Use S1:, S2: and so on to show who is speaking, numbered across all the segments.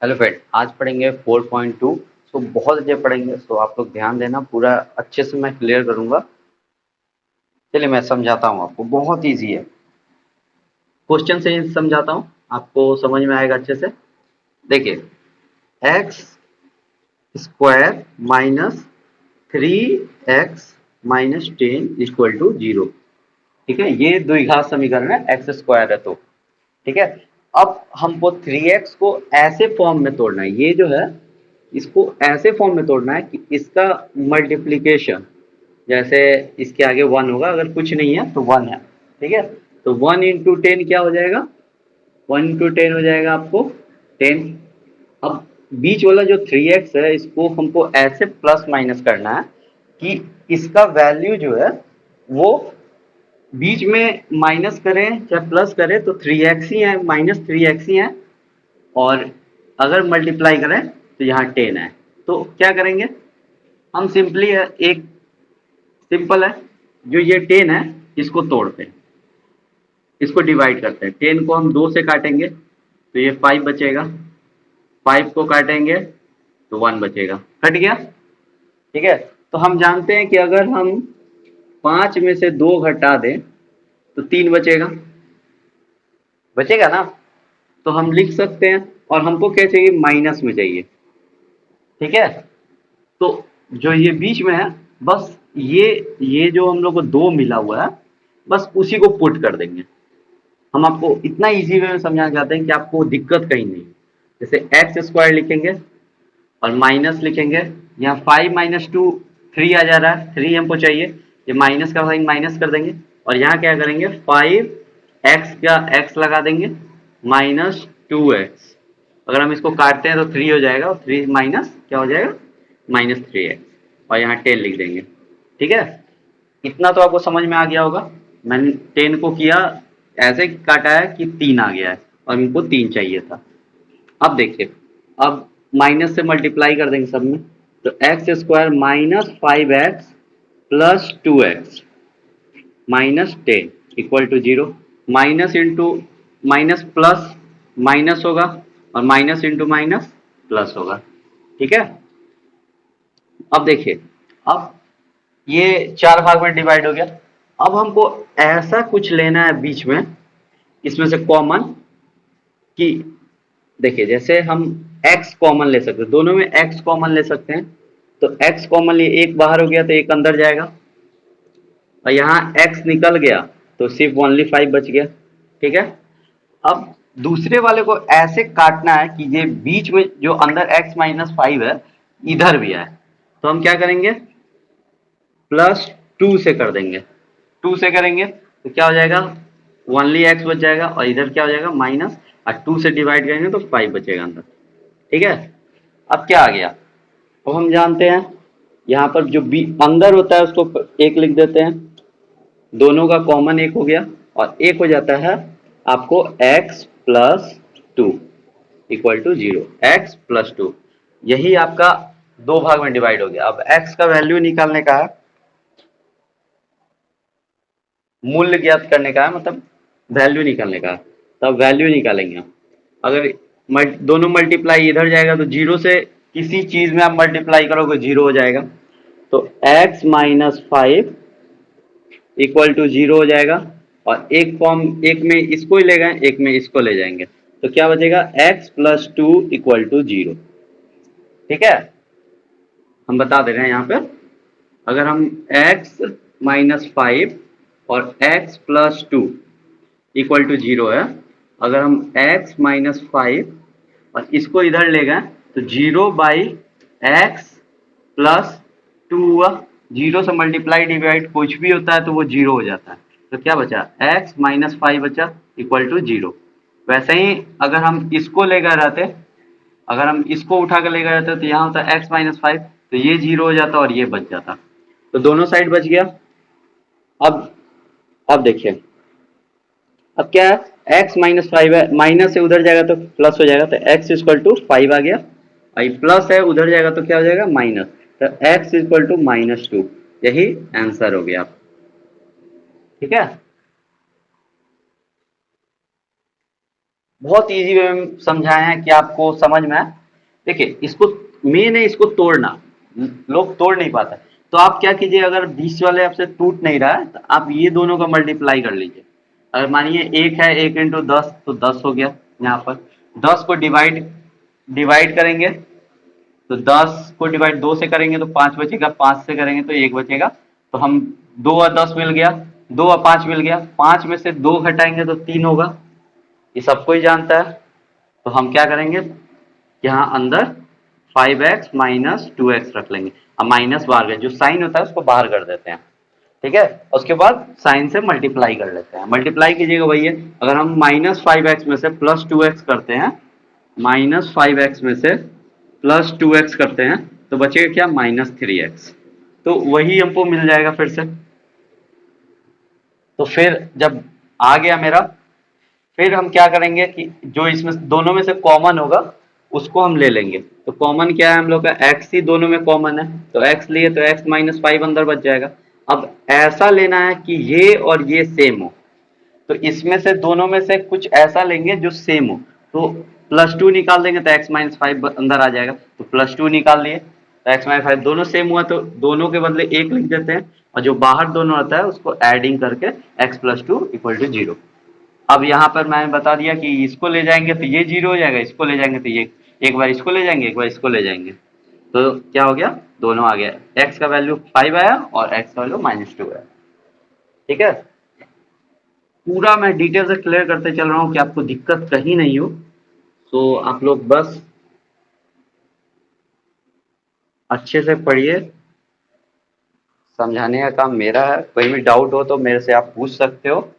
S1: Hello friend, आज पढ़ेंगे 4.2। सो बहुत अच्छे पढ़ेंगे। सो आप लोग ध्यान देना, पूरा अच्छे से मैं क्लियर करूंगा। चलिए मैं समझाता हूँ आपको, बहुत इजी है। क्वेश्चन से ही समझाता हूँ, आपको समझ में आएगा अच्छे से। देखिए, x square minus 3x minus 10 equal to 0। ठीक है, ये द्विघात समीकरण है, एक्स स्क्वायर है तो। ठीक है, अब हमको 3x को ऐसे फॉर्म में तोड़ना है। ये जो है, इसको ऐसे फॉर्म में तोड़ना है कि इसका मल्टीप्लीकेशन, जैसे इसके आगे 1 होगा, अगर कुछ नहीं है तो 1 है। ठीक है, तो 1 इंटू 10 क्या हो जाएगा? 1 इंटू 10 हो जाएगा आपको 10। अब बीच वाला जो 3x है, इसको हमको ऐसे प्लस माइनस करना है कि इसका वैल्यू जो है वो बीच में माइनस करें चाहे प्लस करें तो 3x ही है, माइनस 3x ही है। और अगर मल्टीप्लाई करें तो यहाँ 10 है। तो क्या करेंगे हम? सिंपली है, एक सिंपल है, जो ये 10 है इसको तोड़ते हैं, इसको डिवाइड करते हैं। 10 को हम 2 से काटेंगे तो ये 5 बचेगा, 5 को काटेंगे तो 1 बचेगा, कट गया। ठीक है, तो हम जानते हैं कि अगर हम 5 में से 2 घटा दें तो 3 बचेगा, बचेगा ना। तो हम लिख सकते हैं, और हमको क्या चाहिए? माइनस में चाहिए। ठीक है, तो जो ये बीच में है, बस ये जो हम लोग को 2 मिला हुआ है, बस उसी को पुट कर देंगे। हम आपको इतना इजी वे में समझाना चाहते हैं कि आपको दिक्कत कहीं नहीं। जैसे एक्स स्क्वायर लिखेंगे और माइनस लिखेंगे, यहाँ 5 माइनस 2 3 आ जा रहा है, 3 हमको चाहिए, ये माइनस का साइन माइनस कर देंगे। और यहाँ क्या करेंगे? 5 एक्स का एक्स लगा देंगे माइनस 2x। अगर हम इसको काटते हैं तो 3 हो जाएगा, और 3 माइनस क्या हो जाएगा? Minus 3x। और यहाँ 10 लिख देंगे। ठीक है, इतना तो आपको समझ में आ गया होगा। मैंने 10 को किया ऐसे काटा है कि 3 आ गया है, और इनको 3 चाहिए था। अब देखिए, अब माइनस से मल्टीप्लाई कर देंगे सब में, तो x square minus 5x plus 2x minus 10 equal to 0। Minus into minus plus minus होगा, और माइनस इंटू माइनस प्लस होगा। ठीक है, अब देखिए, अब ये 4 भाग में डिवाइड हो गया। अब हमको ऐसा कुछ लेना है बीच में, इसमें से कॉमन, कि देखिए जैसे हम x कॉमन ले सकते हैं, दोनों में x कॉमन ले सकते हैं। तो x कॉमन लिए, एक बाहर हो गया तो एक अंदर जाएगा, और यहाँ x निकल गया तो सिर्फ ओनली 5 बच गया। ठीक है, अब दूसरे वाले को ऐसे काटना है कि ये बीच में जो अंदर x माइनस 5 है इधर भी आए। तो हम क्या करेंगे? प्लस 2 से कर देंगे। 2 से करेंगे तो क्या हो जाएगा? ओनली x बच जाएगा, और इधर क्या हो जाएगा? माइनस, और 2 से डिवाइड करेंगे तो 5 बचेगा अंदर। ठीक है, अब क्या आ गया? तो हम जानते हैं, यहाँ पर जो बी अंदर होता है उसको एक लिख देते हैं, दोनों का कॉमन एक हो गया, और एक हो जाता है आपको x plus 2 equal to 0। X plus 2, यही आपका 2 भाग में डिवाइड हो गया। अब x का वैल्यू निकालने का है, मूल्य ज्ञात करने का है, मतलब वैल्यू निकालने का है। तब वैल्यू निकालेंगे हम। अगर दोनों मल्टीप्लाई इधर जाएगा तो 0 से किसी चीज में आप मल्टीप्लाई करोगे 0 हो जाएगा। तो x माइनस 5 इक्वल टू 0 हो जाएगा, और एक फॉर्म, एक में इसको ही ले गए, एक में इसको ले जाएंगे, तो क्या बचेगा? x plus 2 equal to 0। ठीक है, हम बता दे रहे हैं यहाँ पे, अगर हम x माइनस 5 और x प्लस 2 इक्वल टू 0 है, अगर हम x माइनस 5 और इसको इधर ले गए तो 0 बाई एक्स प्लस 2 हुआ। 0 से मल्टीप्लाई डिवाइड कुछ भी होता है तो वो 0 हो जाता है। तो क्या बचा? x माइनस 5 बचा इक्वल टू 0। वैसे ही अगर हम इसको ले गए रहते, अगर हम इसको उठा कर ले गए रहते तो यहाँ होता x माइनस 5, तो ये 0 हो जाता और ये बच जाता। तो दोनों साइड बच गया। अब देखिए, अब क्या है? x माइनस 5 है, माइनस से उधर जाएगा तो प्लस हो जाएगा, तो x इक्वल टू 5 आ गया। और प्लस है, उधर जाएगा तो क्या हो जाएगा? माइनस। तो x इक्वल टू माइनस 2, यही आंसर हो गया। ठीक है, बहुत इजी वे में समझाए हैं कि आपको समझ में आए। देखिए इसको, मेन है इसको तोड़ना, लोग तोड़ नहीं पाते। तो आप क्या कीजिए, अगर 20 वाले आपसे टूट नहीं रहा है तो आप ये दोनों का मल्टीप्लाई कर लीजिए। अगर मानिए एक है, 1 × 10 तो 10 हो गया। यहाँ पर 10 को डिवाइड डिवाइड करेंगे तो 10 को डिवाइड 2 से करेंगे तो 5 बचेगा, 5 से करेंगे तो 1 बचेगा। तो हम 2 और 10 मिल गया, 2 और 5 मिल गया, 5 में से 2 घटाएंगे तो 3 होगा। ये सबको ही जानता है। तो हम क्या करेंगे, यहाँ अंदर 5x माइनस 2x रख लेंगे। अब माइनस बाहर गए, जो साइन होता है उसको बाहर कर देते हैं। ठीक है, उसके बाद साइन से मल्टीप्लाई कर लेते हैं। मल्टीप्लाई कीजिएगा वही है। अगर हम -5x में से +2x करते हैं, -5x में से +2x करते हैं तो बचेगा क्या, -3x। तो वही हमको मिल जाएगा फिर से। तो फिर जब आ गया मेरा, फिर हम क्या करेंगे कि जो इसमें दोनों में से कॉमन होगा उसको हम ले लेंगे। तो कॉमन क्या है हम लोग का, x ही दोनों में कॉमन है, तो x लिए तो x -5 अंदर बच जाएगा। अब ऐसा लेना है कि ये और ये सेम हो। तो इसमें से दोनों में से कुछ ऐसा लेंगे जो सेम हो। तो +2 निकाल देंगे तो x-5 अंदर आ जाएगा, तो +2 निकाल लिए तो x-5 दोनों सेम हुआ तो दोनों के बदले 1 लिख देते हैं, और जो बाहर दोनों आता है उसको एडिंग करके x+2 = 0। अब यहाँ पर मैंने बता दिया कि इसको ले जाएंगे तो ये 0 हो जाएगा, इसको ले जाएंगे तो ये, एक बार इसको ले जाएंगे एक बार इसको ले जाएंगे तो क्या हो गया, दोनों आ गया। x का वैल्यू 5 आया और x का वैल्यू -2 आया। ठीक है, पूरा मैं डिटेल से क्लियर करते चल रहा हूँ कि आपको दिक्कत कहीं नहीं हो। तो आप लोग बस अच्छे से पढ़िए, समझाने का काम मेरा है। कोई भी डाउट हो तो मेरे से आप पूछ सकते हो,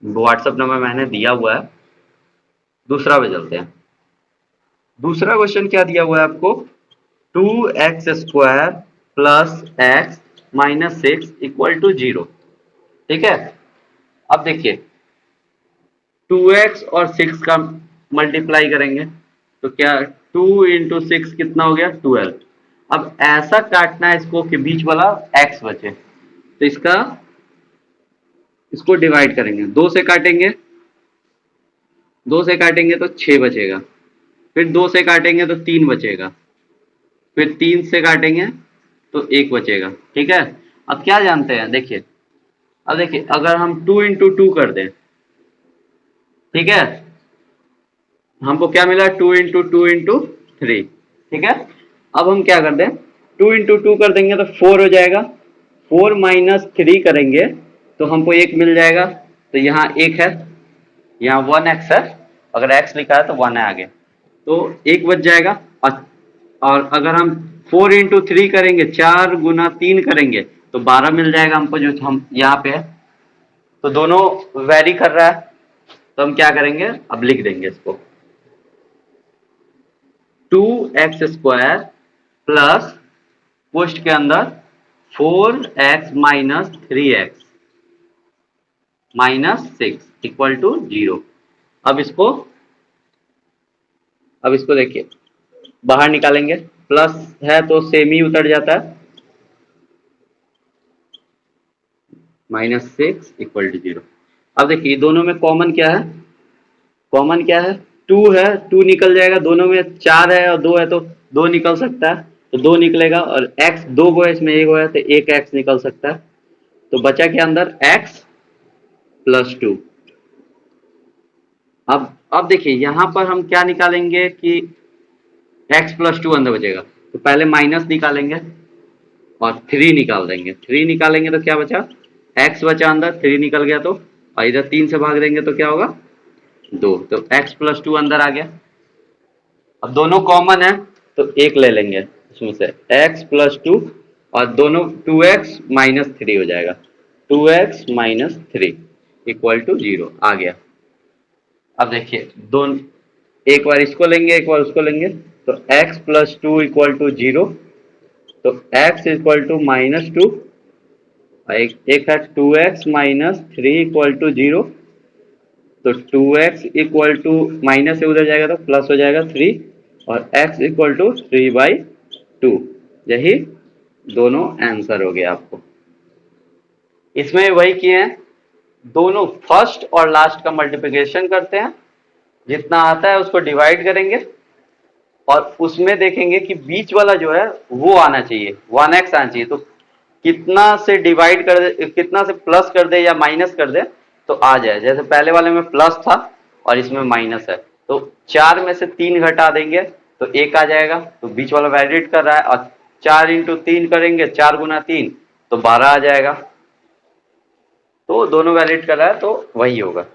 S1: व्हाट्सएप नंबर मैंने दिया हुआ है। दूसरा पे चलते हैं। दूसरा क्वेश्चन क्या दिया हुआ है आपको, 2x² प्लस x -6 = 0। ठीक है, अब देखिए 2x और 6 का मल्टीप्लाई करेंगे तो क्या, 2 × 6 कितना हो गया, 12। अब ऐसा काटना है इसको कि बीच वाला x बचे, तो इसको डिवाइड करेंगे, 2 से काटेंगे, 2 से काटेंगे तो 6 बचेगा, फिर 2 से काटेंगे तो 3 बचेगा, फिर 3 से काटेंगे तो 1 बचेगा। ठीक है, अब क्या जानते हैं, देखिए अब देखिए अगर हम 2 × 2 कर दें, ठीक है, हमको क्या मिला, 2 × 2 × 3। ठीक है, अब हम क्या कर दें, 2 × 2 कर देंगे तो 4 हो जाएगा, 4 - 3 करेंगे तो हमको 1 मिल जाएगा। तो यहाँ 1 है, यहाँ 1x है, अगर x लिखा है तो 1 है आगे, तो 1 बच जाएगा। और अगर हम 4 × 3 करेंगे, 4 × 3 करेंगे तो 12 मिल जाएगा हमको, जो हम यहाँ पे है। तो दोनों वेरी कर रहा है, तो हम क्या करेंगे, अब लिख देंगे इसको, 2x² प्लस पोस्ट के अंदर 4x - 3x -6 = 0। अब इसको देखिए बाहर निकालेंगे, प्लस है तो सेम ही उतर जाता है, -6 = 0। अब देखिए दोनों में कॉमन क्या है, कॉमन क्या है, 2 है, 2 निकल जाएगा, दोनों में 4 है और 2 है तो 2 निकल सकता है, तो 2 निकलेगा, और x 2 को है इसमें 1 है तो 1 x निकल सकता है। तो बचा क्या अंदर, x +2। अब देखिए यहाँ पर हम क्या निकालेंगे कि x +2 अंदर बचेगा, तो पहले माइनस निकालेंगे और 3 निकाल देंगे, 3 निकालेंगे तो क्या बचा, x बचा अंदर, 3 निकल गया तो, और इधर 3 से भाग देंगे तो क्या होगा, 2, तो x +2 अंदर आ गया। अब दोनों कॉमन है तो 1 ले लेंगे इसमें से, x +2, और दोनों 2x - 3 हो जाएगा, 2x - 3 = 0 आ गया। अब देखिए दोनों, एक बार इसको लेंगे एक बार उसको लेंगे, तो x +2 = 0, तो x = -2, एक है 2x - 3 = 0, तो 2x माइनस से उधर जाएगा तो प्लस हो जाएगा 3, और x = 3/2। यही दोनों आंसर हो गया आपको। इसमें वही किए हैं, दोनों फर्स्ट और लास्ट का मल्टीप्लिकेशन करते हैं, जितना आता है उसको डिवाइड करेंगे और उसमें देखेंगे कि बीच वाला जो है वो आना चाहिए, 1x आना चाहिए। तो कितना से डिवाइड कर दे, कितना से प्लस कर दे या माइनस कर दे तो आ जाए। जैसे पहले वाले में प्लस था और इसमें माइनस है, तो 4 में से 3 घटा देंगे तो 1 आ जाएगा, तो बीच वाला वैलिडेट कर रहा है। और 4 इंटू 3 करेंगे, 4 गुना 3 तो 12 आ जाएगा, तो दोनों वैलिडेट कर रहा है तो वही होगा।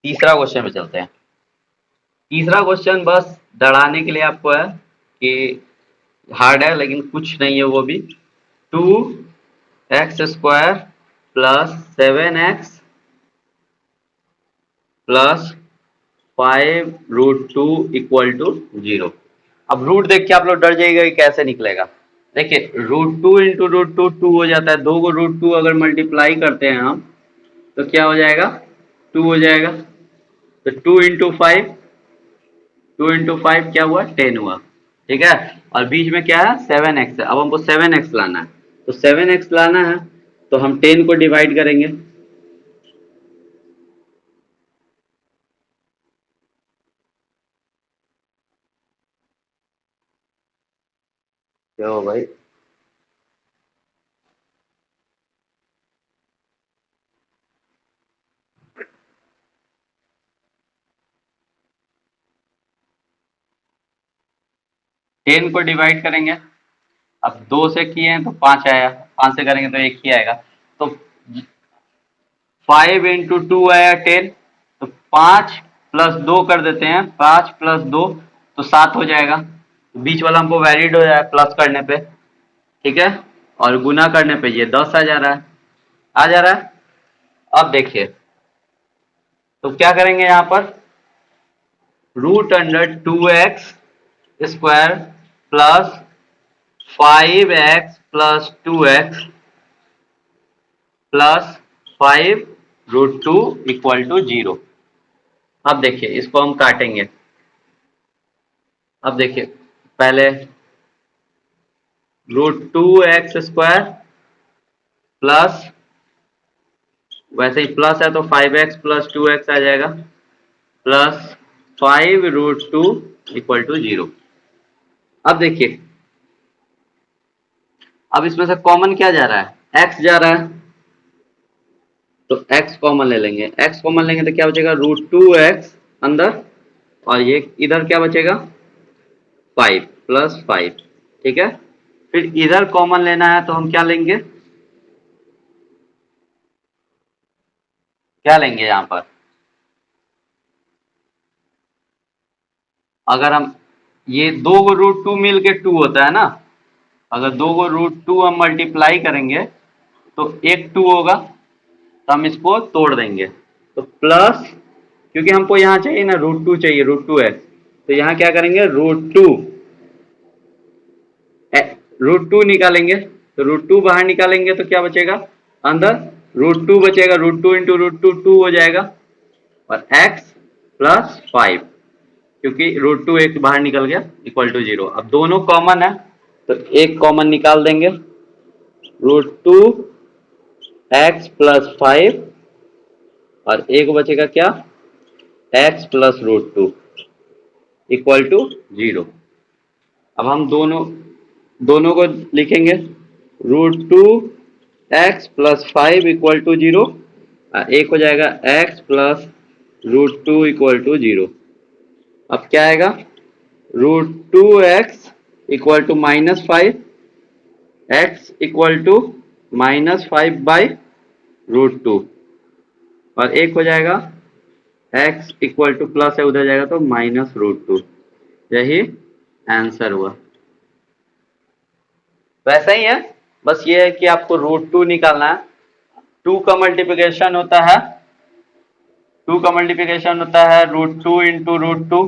S1: तीसरा क्वेश्चन पे चलते हैं। तीसरा क्वेश्चन बस डराने के लिए आपको है कि हार्ड है, लेकिन कुछ नहीं है वो भी। 2x² plus 7x plus 5√2 equal to 0। अब रूट देख के आप लोग डर जाइएगा कि कैसे निकलेगा। देखिए, √2 इंटू √2 2 हो जाता है, दो को √2 अगर मल्टीप्लाई करते हैं हम तो क्या हो जाएगा, 2 हो जाएगा। तो 2 इंटू 5 क्या हुआ, 10 हुआ। ठीक है, और बीच में क्या है, 7x है। अब हमको 7x लाना है, तो 7x लाना है तो हम 10 को डिवाइड करेंगे। क्यों भाई, 10 को डिवाइड करेंगे। अब 2 से किए हैं तो 5 आया, 5 से करेंगे तो 1 ही आएगा। तो 5 इंटू 2 आया 10, तो 5 प्लस 2 कर देते हैं, 5 प्लस 2 तो 7 हो जाएगा। बीच वाला हमको वैलिड हो जाए प्लस करने पे। ठीक है, और गुना करने पे ये 10 आ जा रहा है, आ जा रहा है। अब देखिए, तो क्या करेंगे यहाँ पर, √2x² plus 5x plus 2x plus 5√2 equal to 0। अब देखिए, इसको हम काटेंगे। अब देखिए, पहले √2x² प्लस, वैसे ही प्लस है तो 5x प्लस 2x आ जाएगा, प्लस 5√2 इक्वल टू 0। अब देखिए, अब इसमें से कॉमन क्या जा रहा है, x जा रहा है, तो x कॉमन ले लेंगे। x कॉमन लेंगे तो क्या बचेगा, √2x अंदर, और ये इधर क्या बचेगा, 5 प्लस 5। ठीक है, फिर इधर कॉमन लेना है तो हम क्या लेंगे, क्या लेंगे यहाँ पर, अगर हम ये दो को √2 मिल के 2 होता है ना, अगर दो को √2 हम मल्टीप्लाई करेंगे तो एक 2 होगा, तो हम इसको तोड़ देंगे। तो प्लस, क्योंकि हमको यहाँ चाहिए ना √2 चाहिए, √2x, तो यहाँ क्या करेंगे, √2 निकालेंगे। तो √2 बाहर निकालेंगे तो क्या बचेगा, अंदर √2 बचेगा, √2 इंटू √2 2 हो जाएगा, और x प्लस 5, क्योंकि √2 एक बाहर निकल गया, इक्वल टू 0। अब दोनों कॉमन है तो एक कॉमन निकाल देंगे, √2x प्लस 5, और एक बचेगा क्या, x प्लस √2 इक्वल टू 0। अब हम दोनों दोनों को लिखेंगे, √2x प्लस 5 इक्वल टू 0, एक हो जाएगा x प्लस √2 इक्वल टू 0। अब क्या आएगा, √2x equal to -5, x equal to -5 by √2, और एक हो जाएगा x इक्वल टू प्लस है, उधर जाएगा तो -√2। यही आंसर हुआ। वैसा ही है, बस ये है कि आपको √2 निकालना है। 2 का मल्टीप्लिकेशन होता है, 2 का मल्टीप्लिकेशन होता है √2 इंटू √2।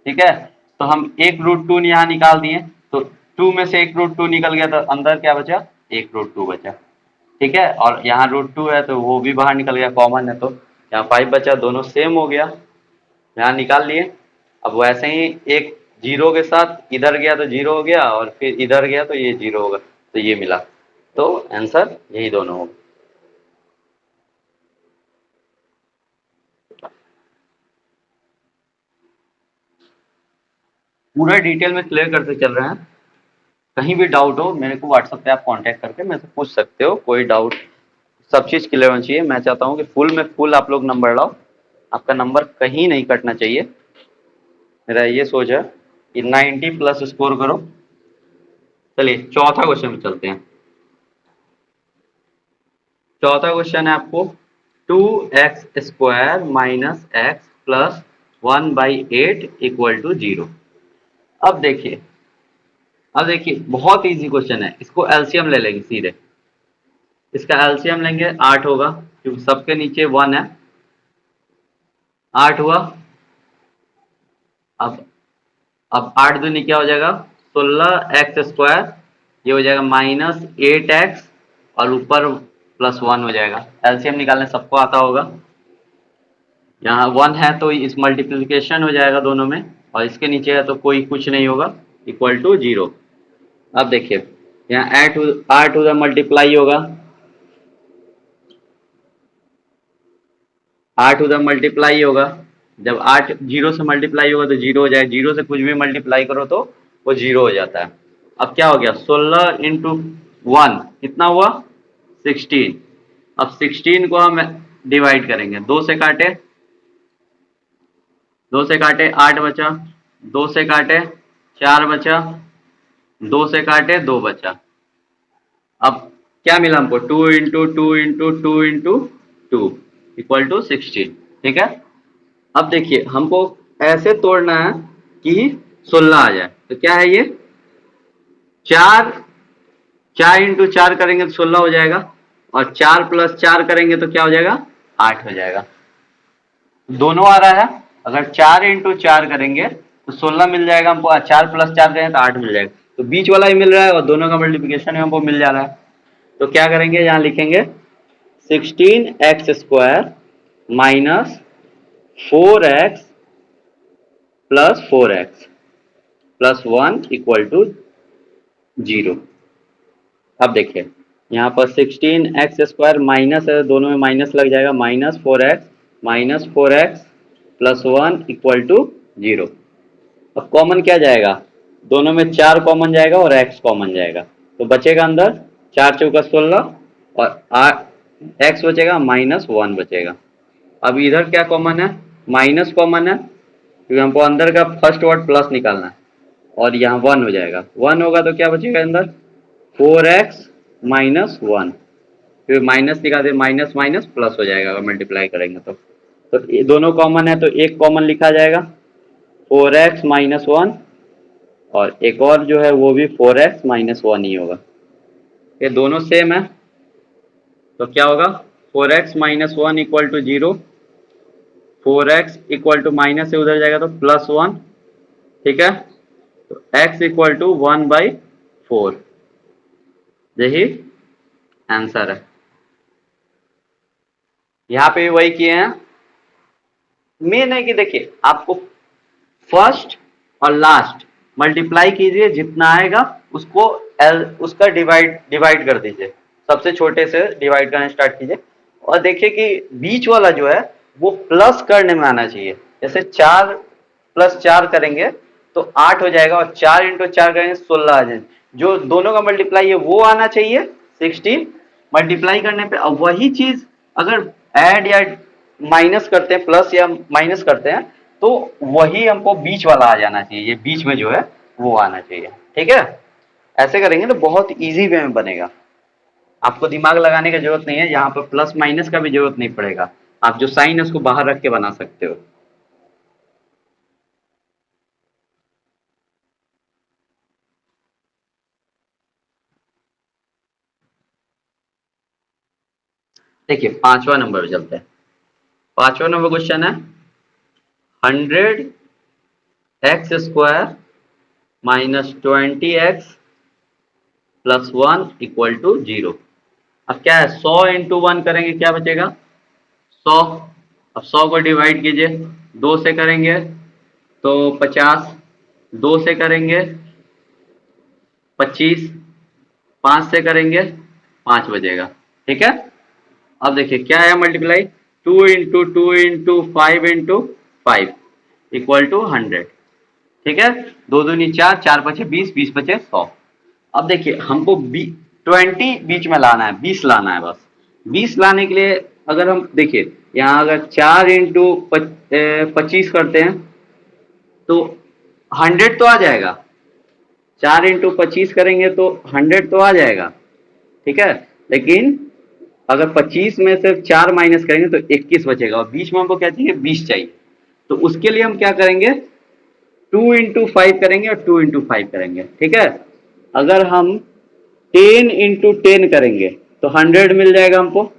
S1: ठीक है, तो हम एक √2 यहाँ निकाल दिए, तो 2 में से एक √2 निकल गया, तो अंदर क्या बचा, एक √2 बचा। ठीक है, और यहाँ √2 है तो वो भी बाहर निकल गया, कॉमन है, तो यहाँ 5 बचा, दोनों सेम हो गया, यहाँ निकाल लिए। अब वैसे ही एक जीरो के साथ इधर गया तो जीरो हो गया, और फिर इधर गया तो ये जीरो होगा, तो ये मिला, तो आंसर यही दोनों होगा। पूरा डिटेल में क्लियर करते चल रहे हैं। कहीं भी डाउट हो मेरे को व्हाट्सएप पे आप कांटेक्ट करके मेरे से पूछ सकते हो, कोई डाउट, सब चीज़ क्लियर होनी चाहिए। मैं चाहता हूँ कि फुल में फुल आप लोग नंबर लाओ, आपका नंबर कहीं नहीं कटना चाहिए, मेरा ये सोच है कि 90 प्लस स्कोर करो। चलिए चौथा क्वेश्चन में चलते हैं। चौथा क्वेश्चन है आपको 2x² minus x plus 1/8 equal to 0। अब देखिए बहुत इजी क्वेश्चन है, इसको एलसीएम ले लेंगे सीधे। इसका एलसीएम लेंगे 8 होगा, क्योंकि सबके नीचे 1 है, 8 हुआ। अब अब 8 दूनी क्या हो जाएगा, 16x², ये हो जाएगा -8x, और ऊपर +1 हो जाएगा। एलसीएम निकालने सबको आता होगा। यहाँ 1 है तो इस मल्टीप्लिकेशन हो जाएगा दोनों में, और इसके नीचे है तो कोई कुछ नहीं होगा, इक्वल टू 0। अब देखिए यहाँ 8 उधर मल्टीप्लाई होगा, 8 उधर मल्टीप्लाई होगा, जब 8 0 से मल्टीप्लाई होगा तो 0 हो जाएगा, 0 से कुछ भी मल्टीप्लाई करो तो वो 0 हो जाता है। अब क्या हो गया, 16 इंटू 1 कितना हुआ, 16। अब 16 को हम डिवाइड करेंगे, 2 से काटे, 2 से काटे 8 बचा, 2 से काटे 4 बचा, 2 से काटे 2 बचा। अब क्या मिला हमको, 2 into 2 into 2 into 2 equal to 16। ठीक है, अब देखिए हमको ऐसे तोड़ना है कि 16 आ जाए, तो क्या है ये, 4, 4 इंटू 4 करेंगे तो 16 हो जाएगा, और 4 + 4 करेंगे तो क्या हो जाएगा, 8 हो जाएगा। दोनों आ रहा है, अगर 4 इंटू 4 करेंगे तो 16 मिल जाएगा हमको, 4 + 4 करेंगे तो 8 मिल जाएगा, तो बीच वाला ही मिल रहा है और दोनों का मल्टीप्लिकेशन में हमको मिल जा रहा है। तो क्या करेंगे, यहाँ लिखेंगे 16x² minus 4x plus 4x plus 1 equal to 0। अब देखिए यहाँ पर 16x² माइनस है, दोनों में माइनस लग जाएगा, -4x प्लस 1 इक्वल टू 0। अब कॉमन क्या जाएगा, दोनों में 4 कॉमन जाएगा और x कॉमन जाएगा, तो बचेगा अंदर 4 चौका 16, और x बचेगा, -1 बचेगा। अब इधर क्या कॉमन है, माइनस कॉमन है, क्योंकि हमको अंदर का फर्स्ट वर्ड प्लस निकालना है, और यहाँ 1 हो जाएगा, 1 होगा तो क्या बचेगा अंदर, 4x - 1, फिर माइनस दिखा दे, माइनस माइनस प्लस हो जाएगा अगर मल्टीप्लाई करेंगे तो ये दोनों कॉमन है तो एक कॉमन लिखा जाएगा, 4x - 1, और एक और जो है वो भी 4x - 1 ही होगा। ये दोनों सेम है तो क्या होगा, 4x - 1 equal to 0, 4x equal to minus से उधर जाएगा तो +1। ठीक है, तो x इक्वल टू 1/4, यही आंसर है। यहाँ पे भी वही किए हैं। मेन है कि देखिए आपको फर्स्ट और लास्ट मल्टीप्लाई कीजिए, जितना आएगा उसको उसका डिवाइड कर दीजिए, सबसे छोटे से डिवाइड करना स्टार्ट कीजिए, और देखिए कि बीच वाला जो है वो प्लस करने में आना चाहिए। जैसे 4 + 4 करेंगे तो 8 हो जाएगा, और 4 इंटू 4 करेंगे 16 आ जाएगा, जो दोनों का मल्टीप्लाई है वो आना चाहिए 16 मल्टीप्लाई करने पे। अब वही चीज अगर ऐड या माइनस करते हैं, प्लस या माइनस करते हैं, तो वही हमको बीच वाला आ जाना चाहिए, ये बीच में जो है वो आना चाहिए। ठीक है, ऐसे करेंगे तो बहुत इजी वे में बनेगा, आपको दिमाग लगाने की जरूरत नहीं है, यहाँ पर प्लस माइनस का भी जरूरत नहीं पड़ेगा, आप जो साइन है उसको बाहर रख के बना सकते हो। देखिए पांचवा नंबर पे चलते हैं। पांचवा नंबर क्वेश्चन है 100x² - 20x + 1 इक्वल टू 0। अब क्या है, 100 इंटू 1 करेंगे क्या बचेगा, 100। अब 100 को डिवाइड कीजिए, 2 से करेंगे तो 50, 2 से करेंगे 25, 5 से करेंगे 5 बचेगा। ठीक है। अब देखिए क्या है multiply, 2 into 2 into 5 into 5 equal to 100। ठीक है, दो दूनी चार, चार पचे 20, 20 पचे 100। अब देखिए हमको 20 बीच में लाना है, 20 लाना है बस। 20 लाने के लिए अगर हम देखिए यहाँ अगर 4 इंटू 25 करते हैं तो 100 तो आ जाएगा। 4 इंटू 25 करेंगे तो 100 तो आ जाएगा। ठीक है, लेकिन अगर 25 में से 4 माइनस करेंगे तो 21 बचेगा, और बीच में हमको क्या चाहिए, 20 चाहिए। तो उसके लिए हम क्या करेंगे, 2 इंटू 5 करेंगे और 2 इंटू 5 करेंगे। ठीक है, अगर हम 10 इंटू 10 करेंगे तो 100 मिल जाएगा हमको,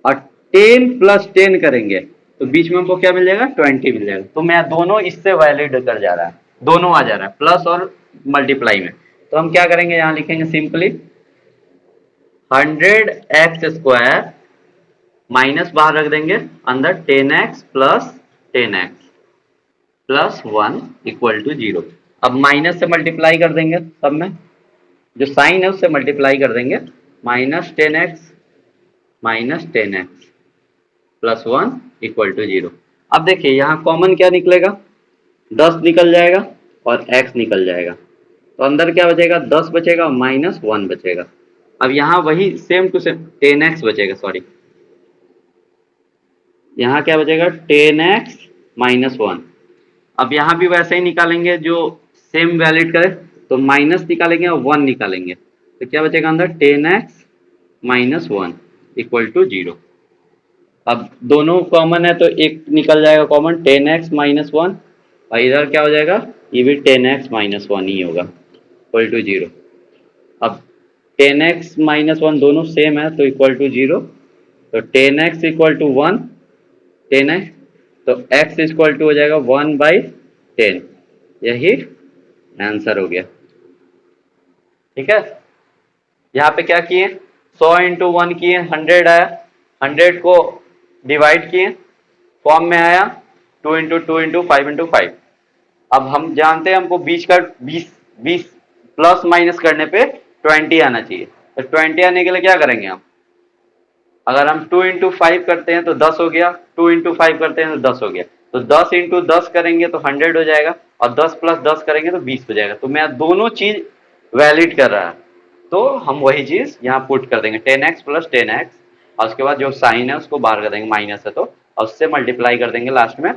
S1: और 10 प्लस 10 करेंगे तो बीच में हमको क्या मिल जाएगा, 20 मिल जाएगा। तो मैं दोनों इससे वैलिड कर जा रहा है, दोनों आ जा रहा है प्लस और मल्टीप्लाई में। तो हम क्या करेंगे, यहां लिखेंगे सिंपली 100x² माइनस बाहर रख देंगे, अंदर 10x plus 10x plus 1 equal to 0। अब माइनस से मल्टीप्लाई कर देंगे, सब में जो साइन है उससे मल्टीप्लाई कर देंगे, -10x प्लस 1 इक्वल टू 0। अब देखिए यहाँ कॉमन क्या निकलेगा, 10 निकल जाएगा और x निकल जाएगा, तो अंदर क्या बचेगा, 10 बचेगा और -1 बचेगा। अब यहाँ वही सेम टू सेम 10x बचेगा, सॉरी यहाँ क्या बचेगा, 10x-1। अब यहाँ भी वैसे ही निकालेंगे जो सेम वैलिड करे, तो माइनस निकालेंगे और 1 निकालेंगे, तो क्या बचेगा अंदर, 10x-1 इक्वल टू 0। अब दोनों कॉमन है तो एक निकल जाएगा कॉमन, 10x-1, और इधर क्या हो जाएगा, ये भी 10x-1 ही होगा इक्वल टू 0। अब 10x-1 दोनों सेम है तो इक्वल टू 0, तो 10x इक्वल टू 1, 10x, तो x इक्वल टू हो जाएगा 1/10। यही आंसर हो गया। ठीक है, यहाँ पे क्या किए, 100 इंटू 1 किए, 100 आया, 100 को डिवाइड किए, फॉर्म में आया 2 इंटू 5 अब हम जानते हैं हमको बीच का 20 प्लस माइनस करने पे 20 आना चाहिए, तो 20 आने के लिए क्या करेंगे हम, अगर हम 2 इंटू 5 करते हैं तो 10 हो गया, 2 इंटू 5 करते हैं तो 10 हो गया, तो 10 इंटू 10 करेंगे तो 100 हो जाएगा, और 10 प्लस 10 करेंगे तो 20 हो जाएगा। तो मैं दोनों चीज वैलिड कर रहा है, तो हम वही चीज यहाँ पुट कर देंगे, 10x प्लस 10x, और उसके बाद जो साइन है उसको बाहर कर देंगे, माइनस है तो, और उससे मल्टीप्लाई कर देंगे लास्ट में।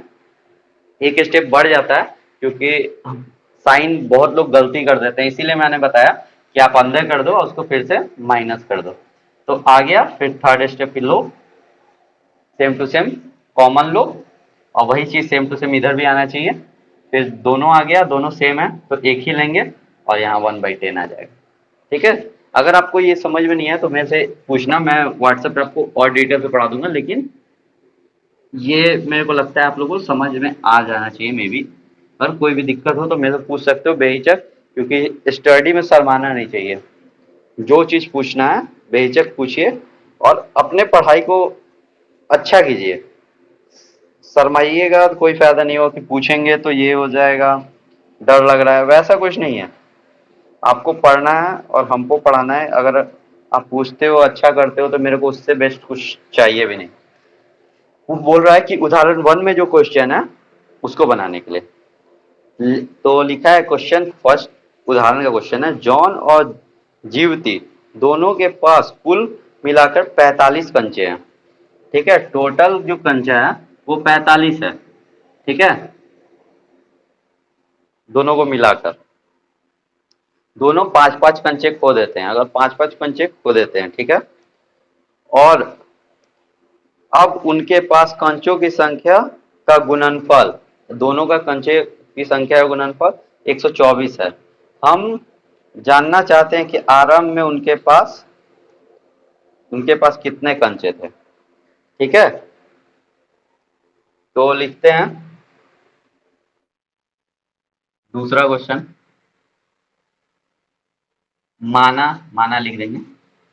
S1: एक स्टेप बढ़ जाता है क्योंकि साइन बहुत लोग गलती कर देते हैं, इसीलिए मैंने बताया कि आप अंदर कर दो और उसको फिर से माइनस कर दो, तो आ गया। फिर थर्ड स्टेप लो, सेम टू सेम कॉमन लो, और वही चीज सेम टू सेम इधर भी आना चाहिए। फिर दोनों आ गया, दोनों सेम है तो एक ही लेंगे, और यहाँ 1/10 आ जाएगा। ठीक है, अगर आपको ये समझ में नहीं है तो मेरे से पूछना, मैं व्हाट्सएप पे आपको और डिटेल पे पढ़ा दूंगा, लेकिन ये मेरे को लगता है आप लोगों को समझ में आ जाना चाहिए मे बी। अगर कोई भी दिक्कत हो तो मेरे से पूछ सकते हो बेहिचक, क्योंकि स्टडी में शर्माना नहीं चाहिए, जो चीज़ पूछना है बेहिचक पूछिए, और अपने पढ़ाई को अच्छा कीजिए। शर्माइएगा तो कोई फायदा नहीं होगा कि पूछेंगे तो ये हो जाएगा, डर लग रहा है, वैसा कुछ नहीं है। आपको पढ़ना है और हमको पढ़ाना है, अगर आप पूछते हो अच्छा करते हो तो मेरे को उससे बेस्ट कुछ चाहिए भी नहीं। वो बोल रहा है कि उदाहरण 1 में जो क्वेश्चन है उसको बनाने के लिए, तो लिखा है क्वेश्चन फर्स्ट, उदाहरण का क्वेश्चन है, जॉन और जीवती दोनों के पास कुल मिलाकर 45 कंचे हैं। ठीक है, टोटल जो कंचा है वो 45 है। ठीक है, दोनों को मिलाकर दोनों 5-5 कंचे खो देते हैं, अगर 5-5 कंचे खो देते हैं, ठीक है, और अब उनके पास कंचों की संख्या का गुणनफल, दोनों का कंचे की संख्या का गुणनफल 124 है। हम जानना चाहते हैं कि आरंभ में उनके पास कितने कंचे थे। ठीक है, तो लिखते हैं दूसरा क्वेश्चन, माना माना लिख देंगे,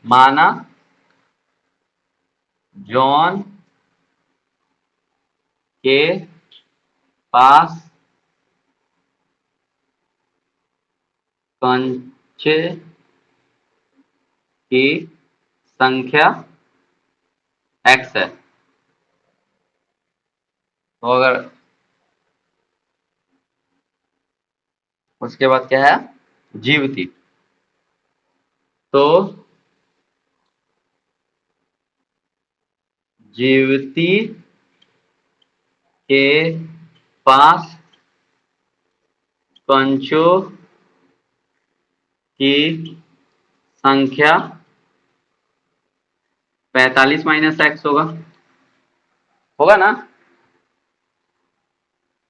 S1: माना जॉन के पास कंचे की संख्या x है। तो अगर उसके बाद क्या है, जीवती। तो जीवती के पास कंचों की संख्या 45 माइनस एक्स होगा। होगा ना।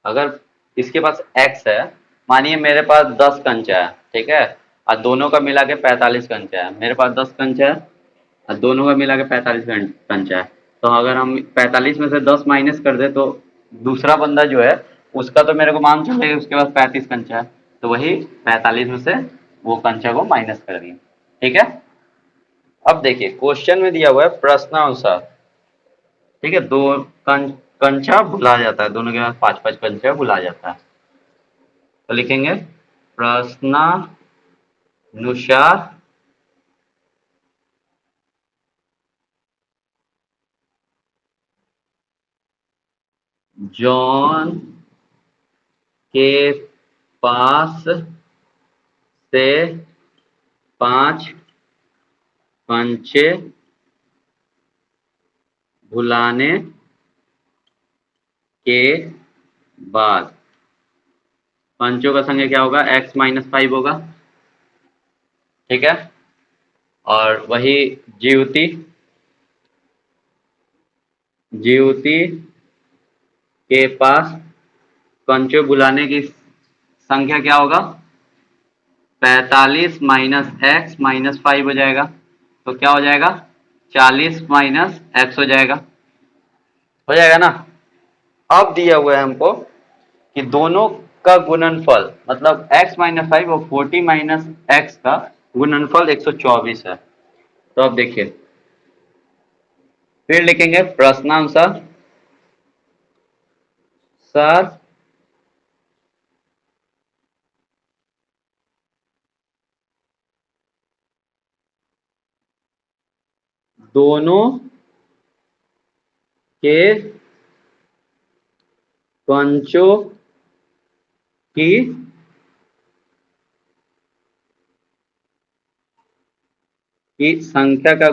S1: अगर इसके पास x है, मानिए मेरे पास 10 कंचा है, ठीक है, और दोनों का मिला के 45 कंचा है। मेरे पास 10 कंचा है और दोनों का मिला के 45 कंचा है। तो अगर हम 45 में से 10 माइनस कर दे तो दूसरा बंदा जो है उसका तो मेरे को मान चलेगा उसके पास 35 कंचा है, तो वही 45 में से वो कंचा को माइनस कर दिए। ठीक है। अब देखिए क्वेश्चन में दिया हुआ है प्रश्नानुसार, ठीक है, दो कंचा भुला जाता है, दोनों के पास 5-5 कंचा भुला जाता है। तो लिखेंगे प्रश्नानुसार जॉन के पास से 5 कंचे भुलाने के बाद पंचों का संख्या क्या होगा, x माइनस 5 होगा। ठीक है। और वही जीवती जीवती के पास कंचों भुलाने की संख्या क्या होगा, 45 माइनस एक्स माइनस 5 हो जाएगा। तो क्या हो जाएगा, 40 माइनस एक्स हो जाएगा ना। अब दिया हुआ है हमको कि दोनों का गुणनफल मतलब x माइनस 5 और 40 माइनस एक्स का गुणनफल 124 है। तो अब देखिए फिर लिखेंगे प्रश्नानुसार सर दोनों के कंचों की संख्या का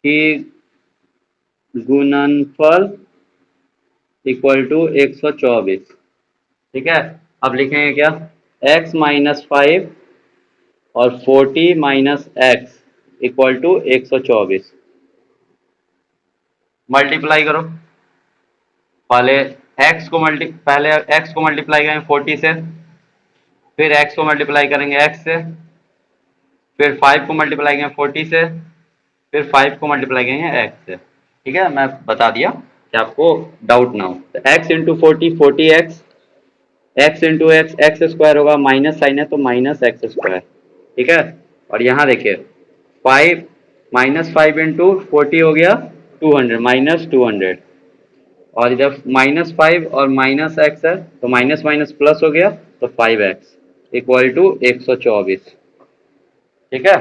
S1: की गुणनफल इक्वल टू 124। ठीक है। अब लिखेंगे क्या, x माइनस 5 और 40 minus x equal to 124। Multiply करो। पहले x को मल्टीप्लाई करेंगे 40 से, फिर x को मल्टीप्लाई करेंगे x से, फिर 5 को मल्टीप्लाई करेंगे 40 से, फिर 5 को मल्टीप्लाई करेंगे x से। ठीक है, मैं बता दिया कि आपको डाउट ना हो। तो x into 40 40 x into x x square होगा, माइनस साइन है तो माइनस एक्स स्क्वायर। ठीक है। और यहाँ देखिए 5 माइनस 5 इंटू 40 हो गया 200 माइनस 200, और इधर माइनस 5 और माइनस एक्स है तो माइनस माइनस प्लस हो गया तो 5x इक्वल टू 124। ठीक है।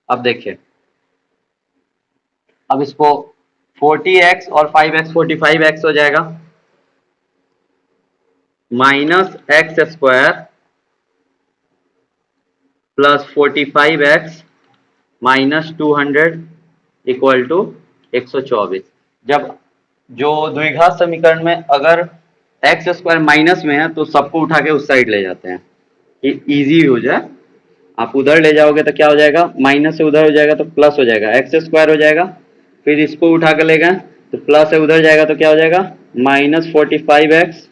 S1: अब देखिए, अब इसको 40x और 5x 45x हो जाएगा, minus x square plus 45x minus 200 equal to 124। जब जो द्विघात समीकरण में अगर एक्स स्क्वायर माइनस में है तो सबको उठा के उस साइड ले जाते हैं कि इजी हो जाए। आप उधर ले जाओगे तो क्या हो जाएगा, माइनस से उधर हो जाएगा तो प्लस हो जाएगा, एक्स स्क्वायर हो जाएगा। फिर इसको उठा के ले गए तो प्लस से उधर जाएगा तो क्या हो जाएगा, माइनस 45x।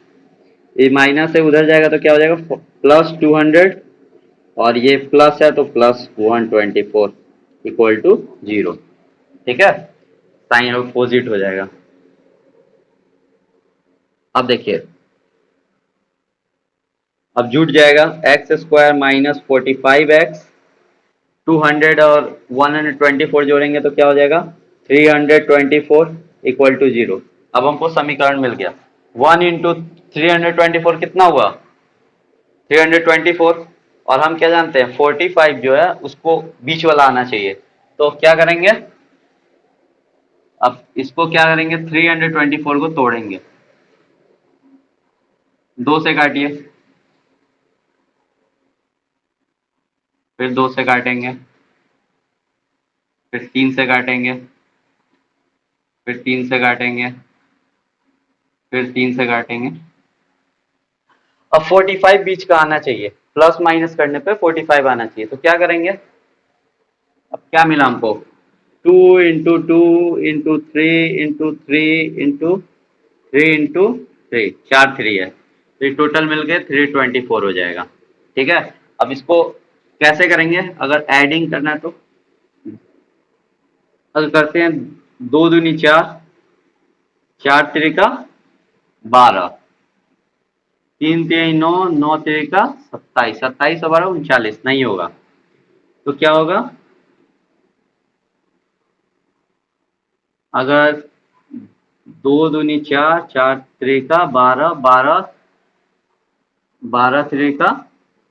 S1: ये माइनस से उधर जाएगा तो क्या हो जाएगा, प्लस 200, और ये प्लस है तो प्लस 124 इक्वल टू 0। ठीक है, साइन अपोजिट हो जाएगा। अब देखिए, अब जुट जाएगा एक्स स्क्वायर माइनस 45x 200 और 124 जोड़ेंगे तो क्या हो जाएगा 324 इक्वल टू 0। अब हमको समीकरण मिल गया। 1 इंटू 324 कितना हुआ 324। और हम क्या जानते हैं 45 जो है उसको बीच वाला आना चाहिए। तो क्या करेंगे अब इसको क्या करेंगे 324 को तोड़ेंगे। 2 से काटिए, फिर 2 से काटेंगे, फिर 3 से काटेंगे, फिर 3 से काटेंगे, फिर 3 से काटेंगे। अब 45 बीच का आना चाहिए, प्लस माइनस करने पे 45 आना चाहिए। तो क्या करेंगे अब क्या मिला हमको 2 इंटू 2 इंटू 3 इंटू 3 इंटू 3 4 3 है। तो ये टोटल मिल के 324 हो जाएगा। ठीक है। अब इसको कैसे करेंगे अगर एडिंग करना है तो अगर करते हैं 2 दूनी 4, 4 त्रिका 12, 3 3 9, 9 त्रिका 27, 27 और 12 39 नहीं होगा। तो क्या होगा अगर 2 दूनी 4, 4 त्रिका 12, 12, 12 त्रिका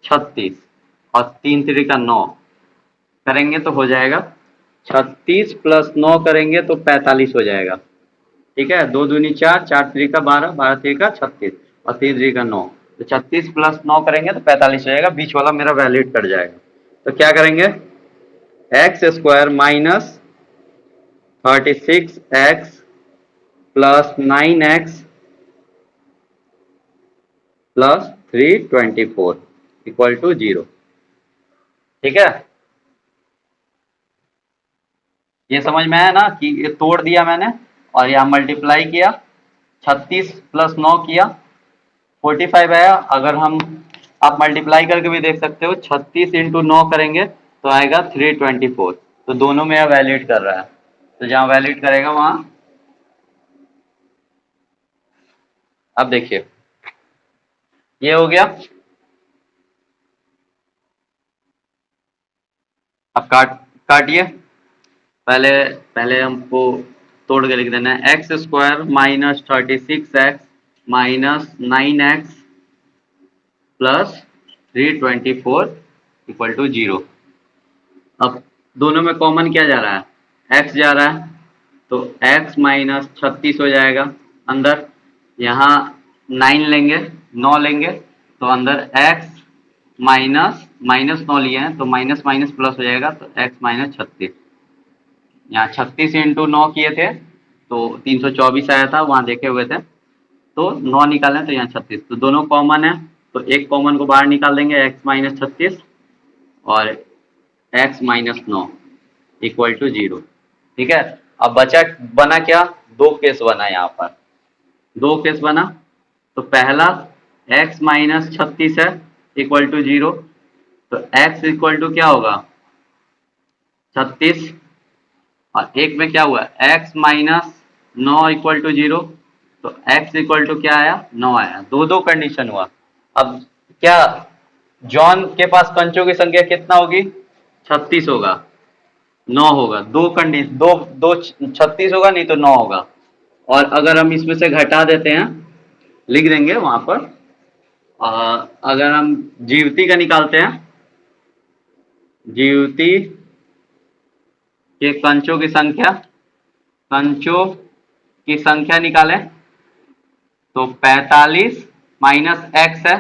S1: 36 और 3 त्रिका 9 करेंगे तो हो जाएगा 36 प्लस 9 करेंगे तो 45 हो जाएगा। ठीक है। 2 दूनी 4, 4 त्रिका 12, 12 त्रिका 36 और 3 त्रिका 9। तो 36 प्लस 9 करेंगे तो 45 हो जाएगा। बीच वाला मेरा वैलिड कट जाएगा। तो क्या करेंगे x square minus 36x plus 9x plus 324 equal to 0। ठीक है। ये समझ में आया ना कि ये तोड़ दिया मैंने और यहाँ मल्टीप्लाई किया 36 प्लस 9 किया 45 आया। अगर हम आप मल्टीप्लाई करके भी देख सकते हो 36 इंटू 9 करेंगे तो आएगा 324। तो दोनों में यह वैलिड कर रहा है। तो जहाँ वैलिड करेगा वहां अब देखिए ये हो गया। अब काटिए। पहले पहले हमको तोड़ के लिख देना है x square minus 36x minus 9x plus 324 equal to 0। अब दोनों में कॉमन क्या जा रहा है x जा रहा है तो x माइनस 36 हो जाएगा अंदर। यहाँ 9 लेंगे 9 लेंगे तो अंदर x माइनस माइनस 9 लिए हैं तो माइनस माइनस प्लस हो जाएगा तो x माइनस 36। यहाँ 36 इंटू 9 किए थे तो 324 आया था वहां देखे हुए थे। तो 9 निकालें तो यहाँ 36 तो दोनों कॉमन है। तो एक कॉमन को बाहर निकाल देंगे x माइनस 36 और x माइनस 9 इक्वल टू 0। ठीक है। अब बचा बना क्या दो केस बना यहाँ पर दो केस बना। तो पहला x माइनस 36 है इक्वल टू 0। तो x इक्वल टू क्या होगा 36 और एक में क्या हुआ x माइनस 9 इक्वल टू 0। तो x इक्वल टू क्या आया 9 आया। दो दो कंडीशन हुआ। अब क्या जॉन के पास कंचों की संख्या कितना होगी 36 होगा 9 होगा। दो कंडीशन दो दो 36 होगा नहीं तो 9 होगा। और अगर हम इसमें से घटा देते हैं लिख देंगे वहां पर अगर हम जीवती का निकालते हैं जीवती के कंचों की संख्या निकालें तो 45 माइनस एक्स है।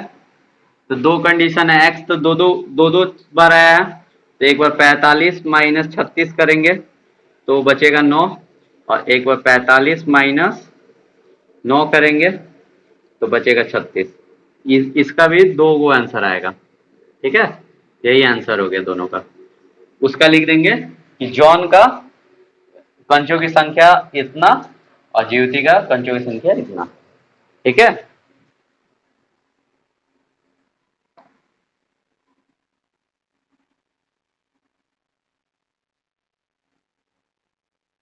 S1: तो दो कंडीशन है एक्स तो दो दो दो दो बार आया है। तो एक बार 45 माइनस 36 करेंगे तो बचेगा 9 और एक बार 45 माइनस 9 करेंगे तो बचेगा 36। इसका भी दो गो आंसर आएगा। ठीक है। यही आंसर हो गया दोनों का। उसका लिख देंगे कि जॉन का कंचों की संख्या इतना और जीवती का कंचों की संख्या इतना। ठीक है।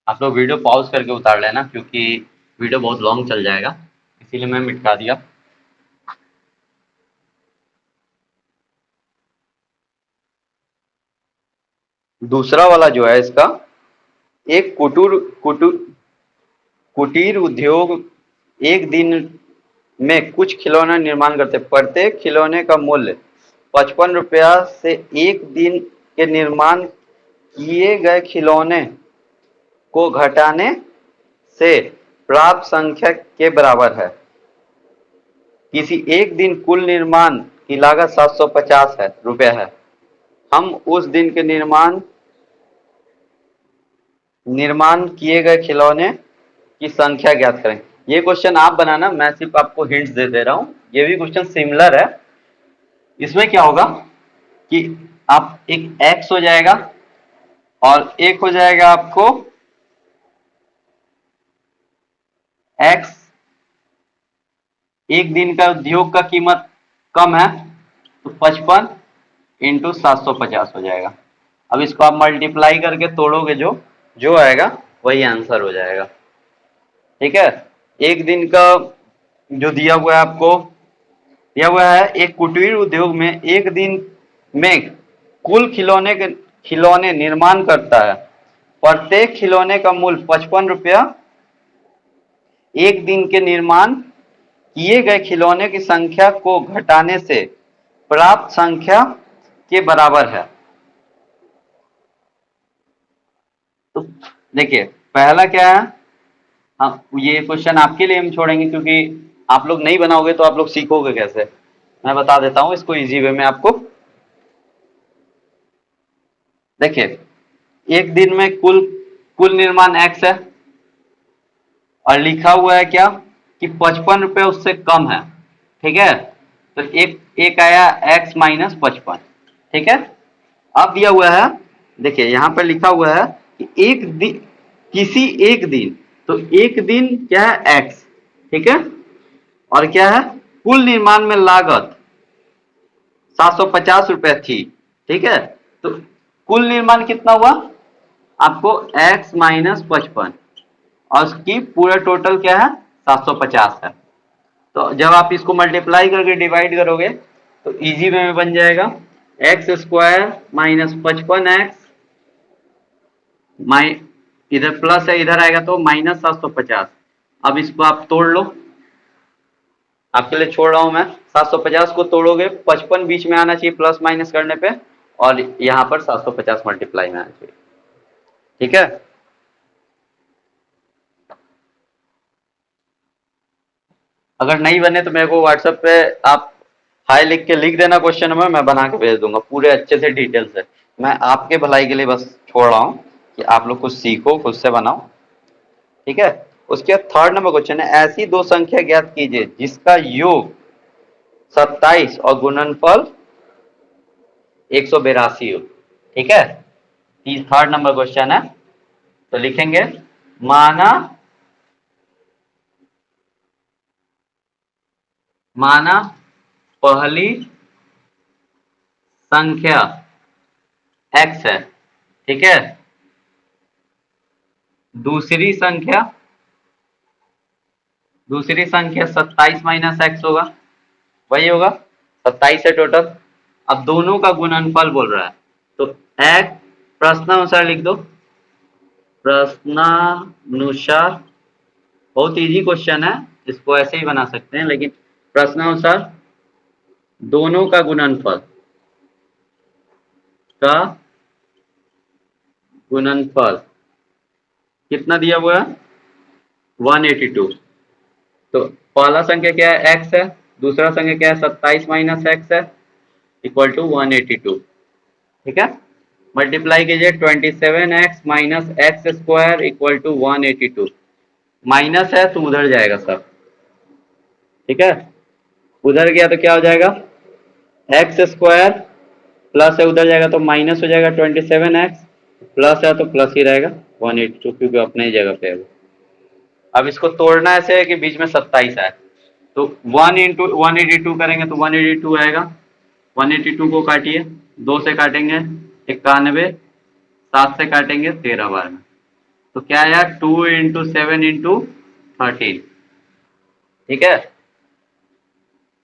S1: आप लोग वीडियो पॉज करके उतार लेना क्योंकि वीडियो बहुत लॉन्ग चल जाएगा इसीलिए मैं मिटा दिया। दूसरा वाला जो है इसका, एक कुटीर उद्योग एक दिन में कुछ खिलौना निर्माण करते हैं। प्रत्येक खिलौने का मूल्य 55 रुपया से एक दिन के निर्माण किए गए खिलौने को घटाने से प्राप्त संख्या के बराबर है। किसी एक दिन कुल निर्माण की लागत 750 रुपया है। हम उस दिन के निर्माण किए गए खिलौने की संख्या ज्ञात करें। ये क्वेश्चन आप बनाना, मैं सिर्फ आपको हिंट्स दे रहा हूं। ये भी क्वेश्चन सिमिलर है। इसमें क्या होगा कि आप एक x हो जाएगा और एक हो जाएगा आपको x, एक दिन का उद्योग का कीमत कम है तो 55 इंटू 750 हो जाएगा। अब इसको आप मल्टीप्लाई करके तोड़ोगे, जो जो आएगा वही आंसर हो जाएगा। ठीक है, एक दिन का जो दिया हुआ है आपको, दिया हुआ है एक कुटीर उद्योग में एक दिन में कुल खिलौने निर्माण करता है। प्रत्येक खिलौने का मूल्य 55 रुपया। एक दिन के निर्माण किए गए खिलौने की संख्या को घटाने से प्राप्त संख्या के बराबर है। तो देखिए, पहला क्या है, हाँ, ये क्वेश्चन आपके लिए हम छोड़ेंगे क्योंकि आप लोग नहीं बनाओगे तो आप लोग सीखोगे कैसे। मैं बता देता हूं इसको इजी वे में आपको। देखिए, एक दिन में कुल कुल निर्माण x है और लिखा हुआ है क्या कि 55 रुपये उससे कम है। ठीक है, तो एक एक आया x माइनस 55। ठीक है, अब दिया हुआ है, देखिए यहां पर लिखा हुआ है कि एक दिन, किसी एक दिन, तो एक दिन क्या है x। ठीक है, और क्या है, कुल निर्माण में लागत 750 रुपए थी। ठीक है, तो कुल निर्माण कितना हुआ आपको x माइनस 55 और उसकी पूरा टोटल क्या है 750 है। तो जब आप इसको मल्टीप्लाई करके डिवाइड करोगे तो इजी वे में बन जाएगा एक्स स्क्वायर माइनस 55x, इधर प्लस है इधर आएगा तो माइनस 750। अब इसको आप तोड़ लो, आपके लिए छोड़ रहा हूं मैं। 750 को तोड़ोगे 55 बीच में आना चाहिए प्लस माइनस करने पे, और यहां पर 750 मल्टीप्लाई में आना चाहिए। ठीक है, अगर नहीं बने तो मेरे को व्हाट्सएप पे आप हाई लिख के लिख देना क्वेश्चन में, मैं बना के भेज दूंगा पूरे अच्छे से डिटेल से। मैं आपके भलाई के लिए बस छोड़ रहा हूँ कि आप लोग कुछ सीखो, खुद से बनाओ। ठीक है, उसके बाद थर्ड नंबर क्वेश्चन है, ऐसी दो संख्या ज्ञात कीजिए जिसका योग 27 और गुणनफल 182 हो। ठीक है, थर्ड नंबर क्वेश्चन है, तो लिखेंगे माना माना पहली संख्या x है। ठीक है, दूसरी संख्या 27 माइनस एक्स होगा, वही होगा 27 है टोटल। अब दोनों का गुणनफल बोल रहा है, तो x प्रश्नानुसार लिख दो। प्रश्नानुसार बहुत इजी क्वेश्चन है, इसको ऐसे ही बना सकते हैं, लेकिन प्रश्नानुसार दोनों का गुणनफल का गुणनफल कितना दिया हुआ है 182। तो पहला संख्या क्या है x है, दूसरा संख्या क्या है 27 माइनस एक्स है, इक्वल टू 182। ठीक है, मल्टीप्लाई कीजिए 27x minus x square equal to 182। Minus है तो उधर जाएगा सब। ठीक है, उधर गया तो क्या हो जाएगा एक्स स्क्वायर, प्लस है उधर जाएगा तो माइनस हो जाएगा 27x, प्लस है तो प्लस ही रहेगा 182 क्योंकि अपने ही जगह पे है वो। अब इसको तोड़ना ऐसे है कि बीच में 27 है, तो 1 इंटू 182 करेंगे तो 182 आएगा। 182 को काटिए, 2 से काटेंगे 91, 7 से काटेंगे 13 बार में, तो क्या आया 2 इंटू 7 इंटू 13। ठीक है,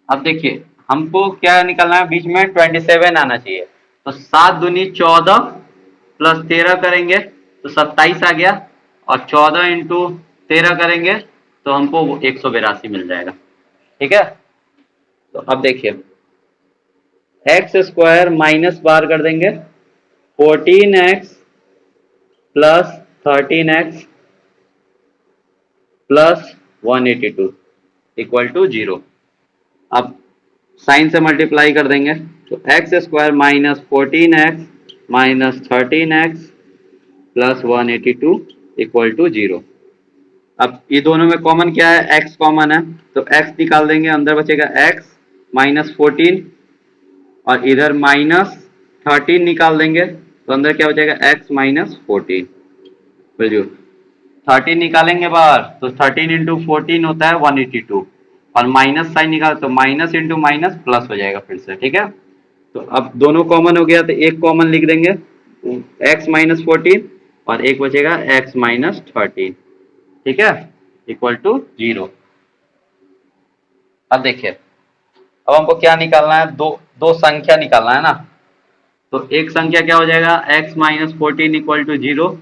S1: अब देखिए हमको क्या निकलना है, बीच में 27 आना चाहिए, तो 7 दूनी 14 प्लस 13 करेंगे तो 27 आ गया, और 14 इंटू 13 करेंगे तो हमको 182 मिल जाएगा। ठीक है, तो अब देखिए एक्स स्क्वायर माइनस बार कर देंगे 14x plus 13x plus 182 equal to 0। अब साइन से मल्टीप्लाई कर देंगे तो x square minus 14x minus 13x plus 182 equal to 0। अब ये दोनों में कॉमन क्या है, x कॉमन है तो x निकाल देंगे, अंदर बचेगा x माइनस 14 और इधर माइनस 13 निकाल देंगे तो अंदर क्या बचेगा x माइनस 14। बुझो 13 निकालेंगे बाहर तो 13 इंटू 14 होता है 182, और माइनस साइन निकाल तो माइनस इंटू माइनस प्लस हो जाएगा फिर से। ठीक है, तो अब दोनों कॉमन हो गया तो एक कॉमन लिख देंगे x माइनस 14 और एक बचेगा x माइनस 13। ठीक है, इक्वल टू 0। अब देखिए अब हमको क्या निकालना है, दो दो संख्या निकालना है ना, तो एक संख्या क्या हो जाएगा x माइनस 14 इक्वल टू 0।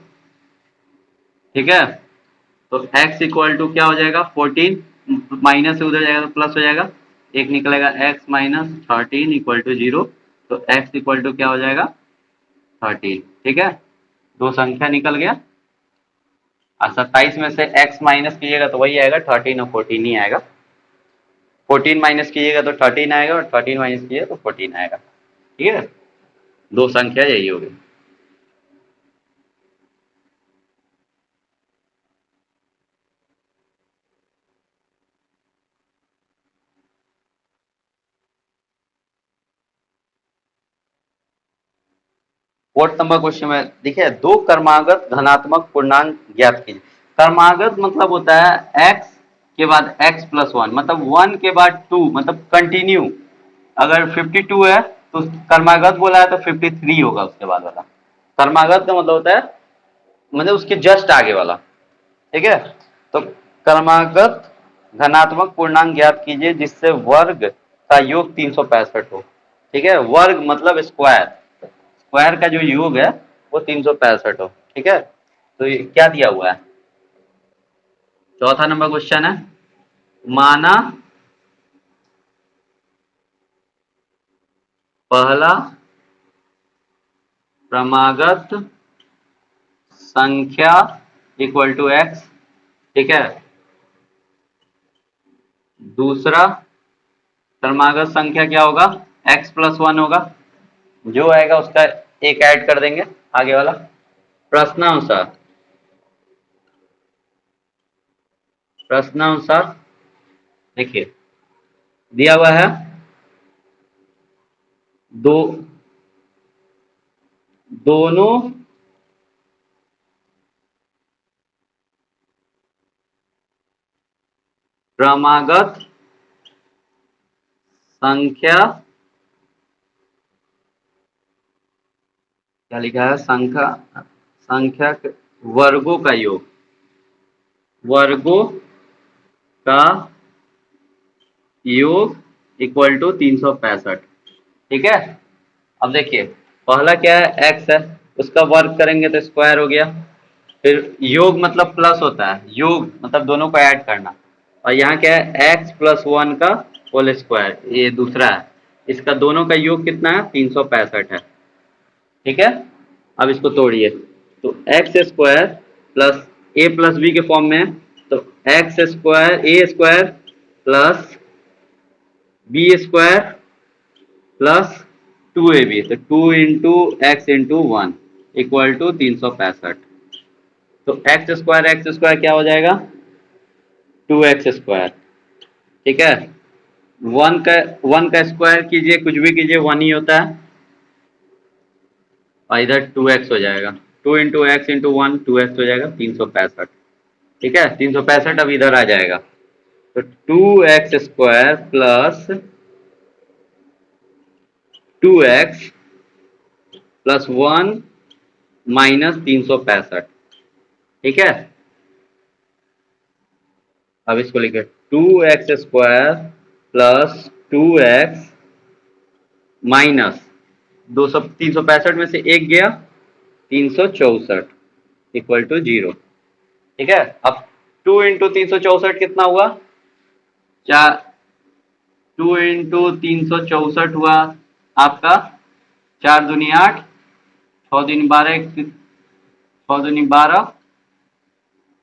S1: ठीक है, तो x इक्वल टू क्या हो जाएगा 14, माइनस से उधर जाएगा तो प्लस हो जाएगा, एक निकलेगा x माइनस 13 इक्वल टू 0, तो x इक्वल टू क्या हो जाएगा 13। ठीक है, दो संख्या निकल गया, और 27 में से x माइनस कीजिएगा तो वही आएगा 13 और 14 ही आएगा, 14 माइनस कीजिएगा तो 13 आएगा और 13 माइनस कीजिएगा तो 14 आएगा। ठीक है, दो संख्या यही होगी। फोर्थ नंबर क्वेश्चन में देखिए दो क्रमागत धनात्मक पूर्णांक ज्ञात कीजिए। क्रमागत मतलब होता है x के बाद x प्लस 1, मतलब 1 के बाद 2, मतलब कंटिन्यू। अगर 52 है तो क्रमागत बोला है तो 53 होगा उसके बाद वाला। क्रमागत का मतलब होता है मतलब उसके जस्ट आगे वाला। ठीक है, तो क्रमागत धनात्मक पूर्णांक ज्ञात कीजिए जिससे वर्ग का योग 365 हो। ठीक है, वर्ग मतलब स्क्वायर, स्क्वायर का जो योग है वो 365 हो। ठीक है, तो ये क्या दिया हुआ है, चौथा नंबर क्वेश्चन है, माना पहला क्रमागत संख्या इक्वल टू एक्स। ठीक है, दूसरा क्रमागत संख्या क्या होगा x प्लस 1 होगा, जो आएगा उसका एक ऐड कर देंगे आगे वाला। प्रश्नानुसार प्रश्नानुसार देखिए दिया हुआ है दो दोनों क्रमागत संख्या, क्या लिखा है, संख्या वर्गों का योग, वर्गों का योग इक्वल टू 365। ठीक है, अब देखिए पहला क्या है x है, उसका वर्ग करेंगे तो स्क्वायर हो गया, फिर योग मतलब प्लस होता है, योग मतलब दोनों को ऐड करना, और यहाँ क्या है x प्लस 1 का होल स्क्वायर, ये दूसरा है, इसका दोनों का योग कितना है 365 है। ठीक है, अब इसको तोड़िए तो x square plus a plus b के फॉर्म में है, तो x square a square plus b square plus 2ab, तो 2 into x into 1 equal to 365। तो एक्स स्क्वायर क्या हो जाएगा 2x स्क्वायर। ठीक है, वन का स्क्वायर कीजिए कुछ भी कीजिए 1 ही होता है, और इधर 2x हो जाएगा, 2 इंटू एक्स इंटू 1 2x हो जाएगा 365। ठीक है, 365 अब इधर आ जाएगा, तो 2x square plus 2x plus 1 minus 365। ठीक है, अब इसको लिखे 2x square plus 2x minus 200 365 में से एक गया 364 इक्वल टू 0। ठीक है, अब 2 इंटू 364 कितना हुआ? चार। 2 इंटू 364 हुआ आपका 4 दूनी 8, 6 दूनी 12, 6 दूनी 12,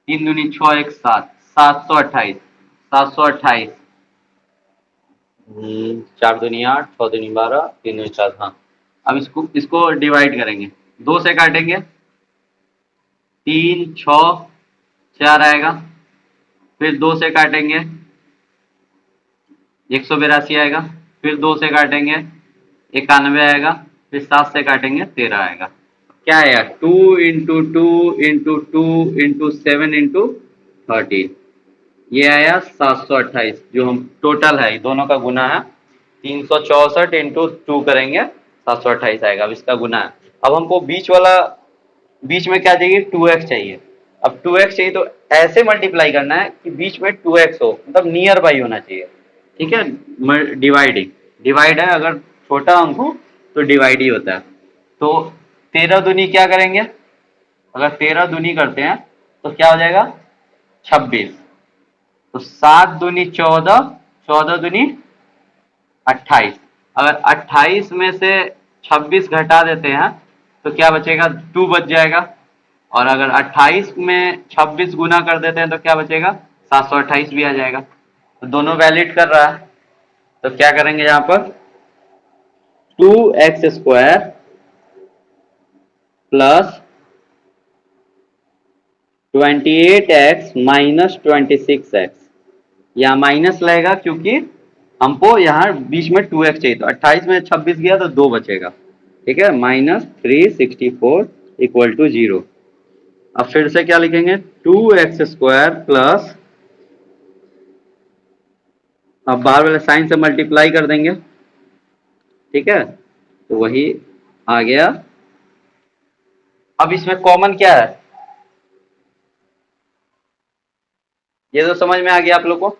S1: 3 दूनी 6, 1 7, 728, 728। 4 दूनी 8, 6 दूनी 12, 3 दूनी 7। हाँ, अब इसको इसको डिवाइड करेंगे, 2 से काटेंगे, 3 6 4 आएगा, फिर 2 से काटेंगे 182 आएगा, फिर 2 से काटेंगे 91 आएगा, फिर 7 से काटेंगे 13 आएगा। क्या आया? 2 इंटू 2 इंटू 2 इंटू 7 इंटू 13, ये आया 728, जो हम टोटल है दोनों का गुना है। 364 इंटू 2 करेंगे 728 आएगा, अब इसका गुना है। अब हमको बीच वाला, बीच में क्या चाहिए? 2x चाहिए। अब 2x चाहिए तो ऐसे मल्टीप्लाई करना है कि बीच में 2x हो, मतलब नियर बाई होना चाहिए। ठीक है, डिवाइडिंग, डिवाइड है, अगर छोटा अंक हो तो डिवाइड ही होता है। तो 13 दूनी क्या करेंगे? अगर 13 दूनी करते हैं तो क्या हो जाएगा? 26। तो 7 दूनी 14, 14 दूनी 28। अगर 28 में से 26 घटा देते हैं तो क्या बचेगा? 2 बच जाएगा। और अगर 28 में 26 गुना कर देते हैं तो क्या बचेगा? 728 भी आ जाएगा। तो दोनों वैलिड कर रहा है, तो क्या करेंगे यहाँ पर? 2x² plus 28x minus 26x, यहाँ माइनस लगेगा क्योंकि हमको यहाँ बीच में 2x चाहिए, तो 28 में 26 गया तो 2 बचेगा। ठीक है, -364 इक्वल टू 0। अब फिर से क्या लिखेंगे? 2x² प्लस, अब बाहर वाले साइन से मल्टीप्लाई कर देंगे। ठीक है, तो वही आ गया। अब इसमें कॉमन क्या है? ये तो समझ में आ गया आप लोग को।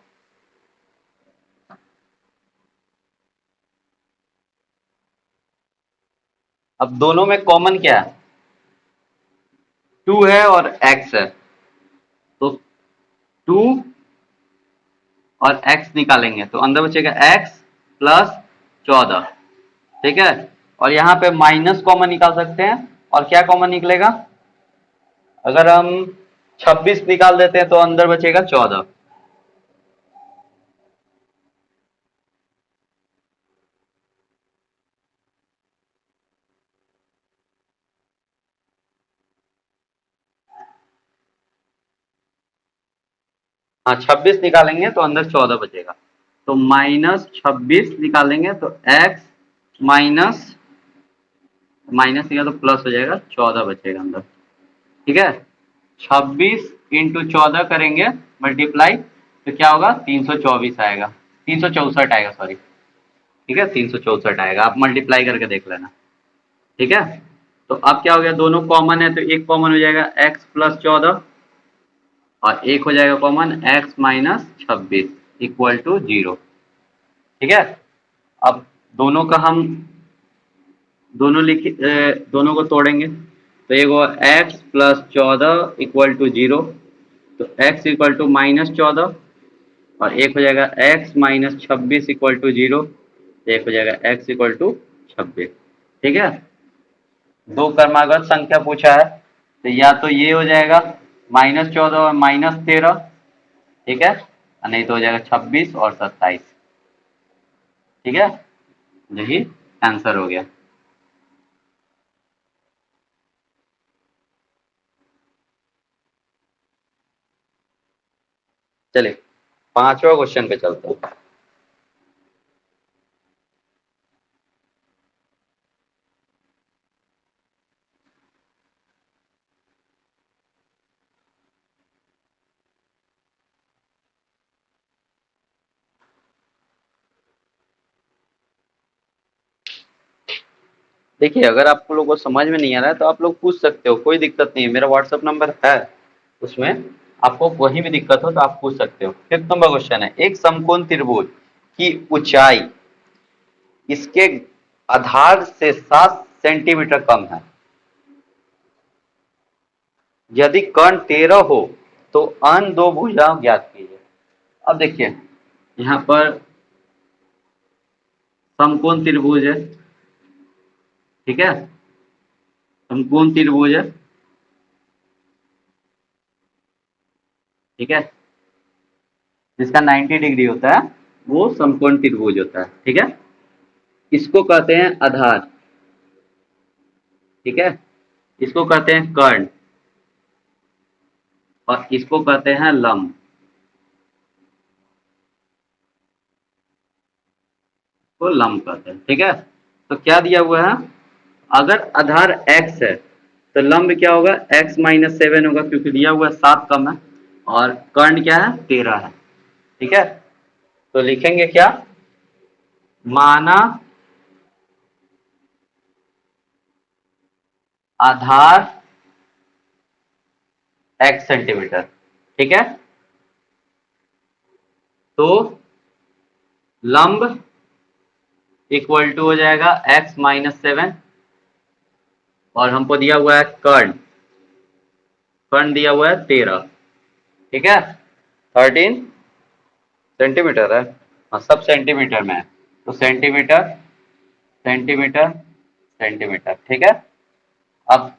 S1: अब दोनों में कॉमन क्या है? 2 है और x है, तो 2 और x निकालेंगे तो अंदर बचेगा x प्लस 14। ठीक है, और यहाँ पे माइनस कॉमन निकाल सकते हैं, और क्या कॉमन निकलेगा? अगर हम 26 निकाल देते हैं तो अंदर बचेगा 14। हाँ, 26 निकालेंगे तो अंदर 14 बचेगा, तो -26 निकालेंगे तो x माइनस, माइनस निकाल तो प्लस हो जाएगा, 14 बचेगा अंदर। ठीक है, 26 इंटू 14 करेंगे मल्टीप्लाई, तो क्या होगा? 324 आएगा, 364 आएगा, सॉरी। ठीक है, 364 आएगा, आप मल्टीप्लाई करके देख लेना। ठीक है, तो अब क्या हो गया? दोनों कॉमन है तो एक कॉमन हो जाएगा x प्लस 14, और एक हो जाएगा common x minus 26 equal to 0। ठीक है, अब दोनों का हम दोनों को तोड़ेंगे, तो एक होगा x प्लस 14 इक्वल टू 0, तो x इक्वल टू -14, और एक हो जाएगा x माइनस 26 इक्वल टू 0, एक हो जाएगा x इक्वल टू 26। ठीक है, दो क्रमागत संख्या पूछा है, तो या तो ये हो जाएगा -14 और -13। ठीक है, और नहीं तो हो जाएगा 26 और 27। ठीक है, यही आंसर हो गया। चलिए 5वां क्वेश्चन पे चलते हैं। देखिए, अगर आप लोगों को समझ में नहीं आ रहा है तो आप लोग पूछ सकते हो, कोई दिक्कत नहीं है, मेरा व्हाट्सएप नंबर है उसमें, आपको वहीं भी दिक्कत हो तो आप पूछ सकते हो। 5th नंबर क्वेश्चन है, एक समकोण त्रिभुज की ऊंचाई इसके आधार से 7 सेंटीमीटर कम है। यदि कर्ण 13 हो तो अन्य दो भुजाओं ज्ञात कीजिए। अब देखिए यहाँ पर समकोण त्रिभुज है, ठीक है, समकोण त्रिभुज है, ठीक है, जिसका 90 डिग्री होता है वो समकोण त्रिभुज होता है, ठीक है। इसको कहते हैं आधार, ठीक है, इसको कहते हैं कर्ण और इसको कहते हैं लंब, को लंब कहते हैं, ठीक है। तो क्या दिया हुआ है, अगर आधार x है तो लंब क्या होगा, x माइनस 7 होगा, क्योंकि दिया हुआ 7 कम है, और कर्ण क्या है, 13 है, ठीक है। तो लिखेंगे क्या, माना आधार x सेंटीमीटर, ठीक है, तो लंब इक्वल टू हो जाएगा x माइनस 7, और हमको दिया हुआ है कर्ण, कर्ण दिया हुआ है 13, ठीक है, 13 सेंटीमीटर है, हाँ सब सेंटीमीटर में है, तो सेंटीमीटर सेंटीमीटर सेंटीमीटर, ठीक है। अब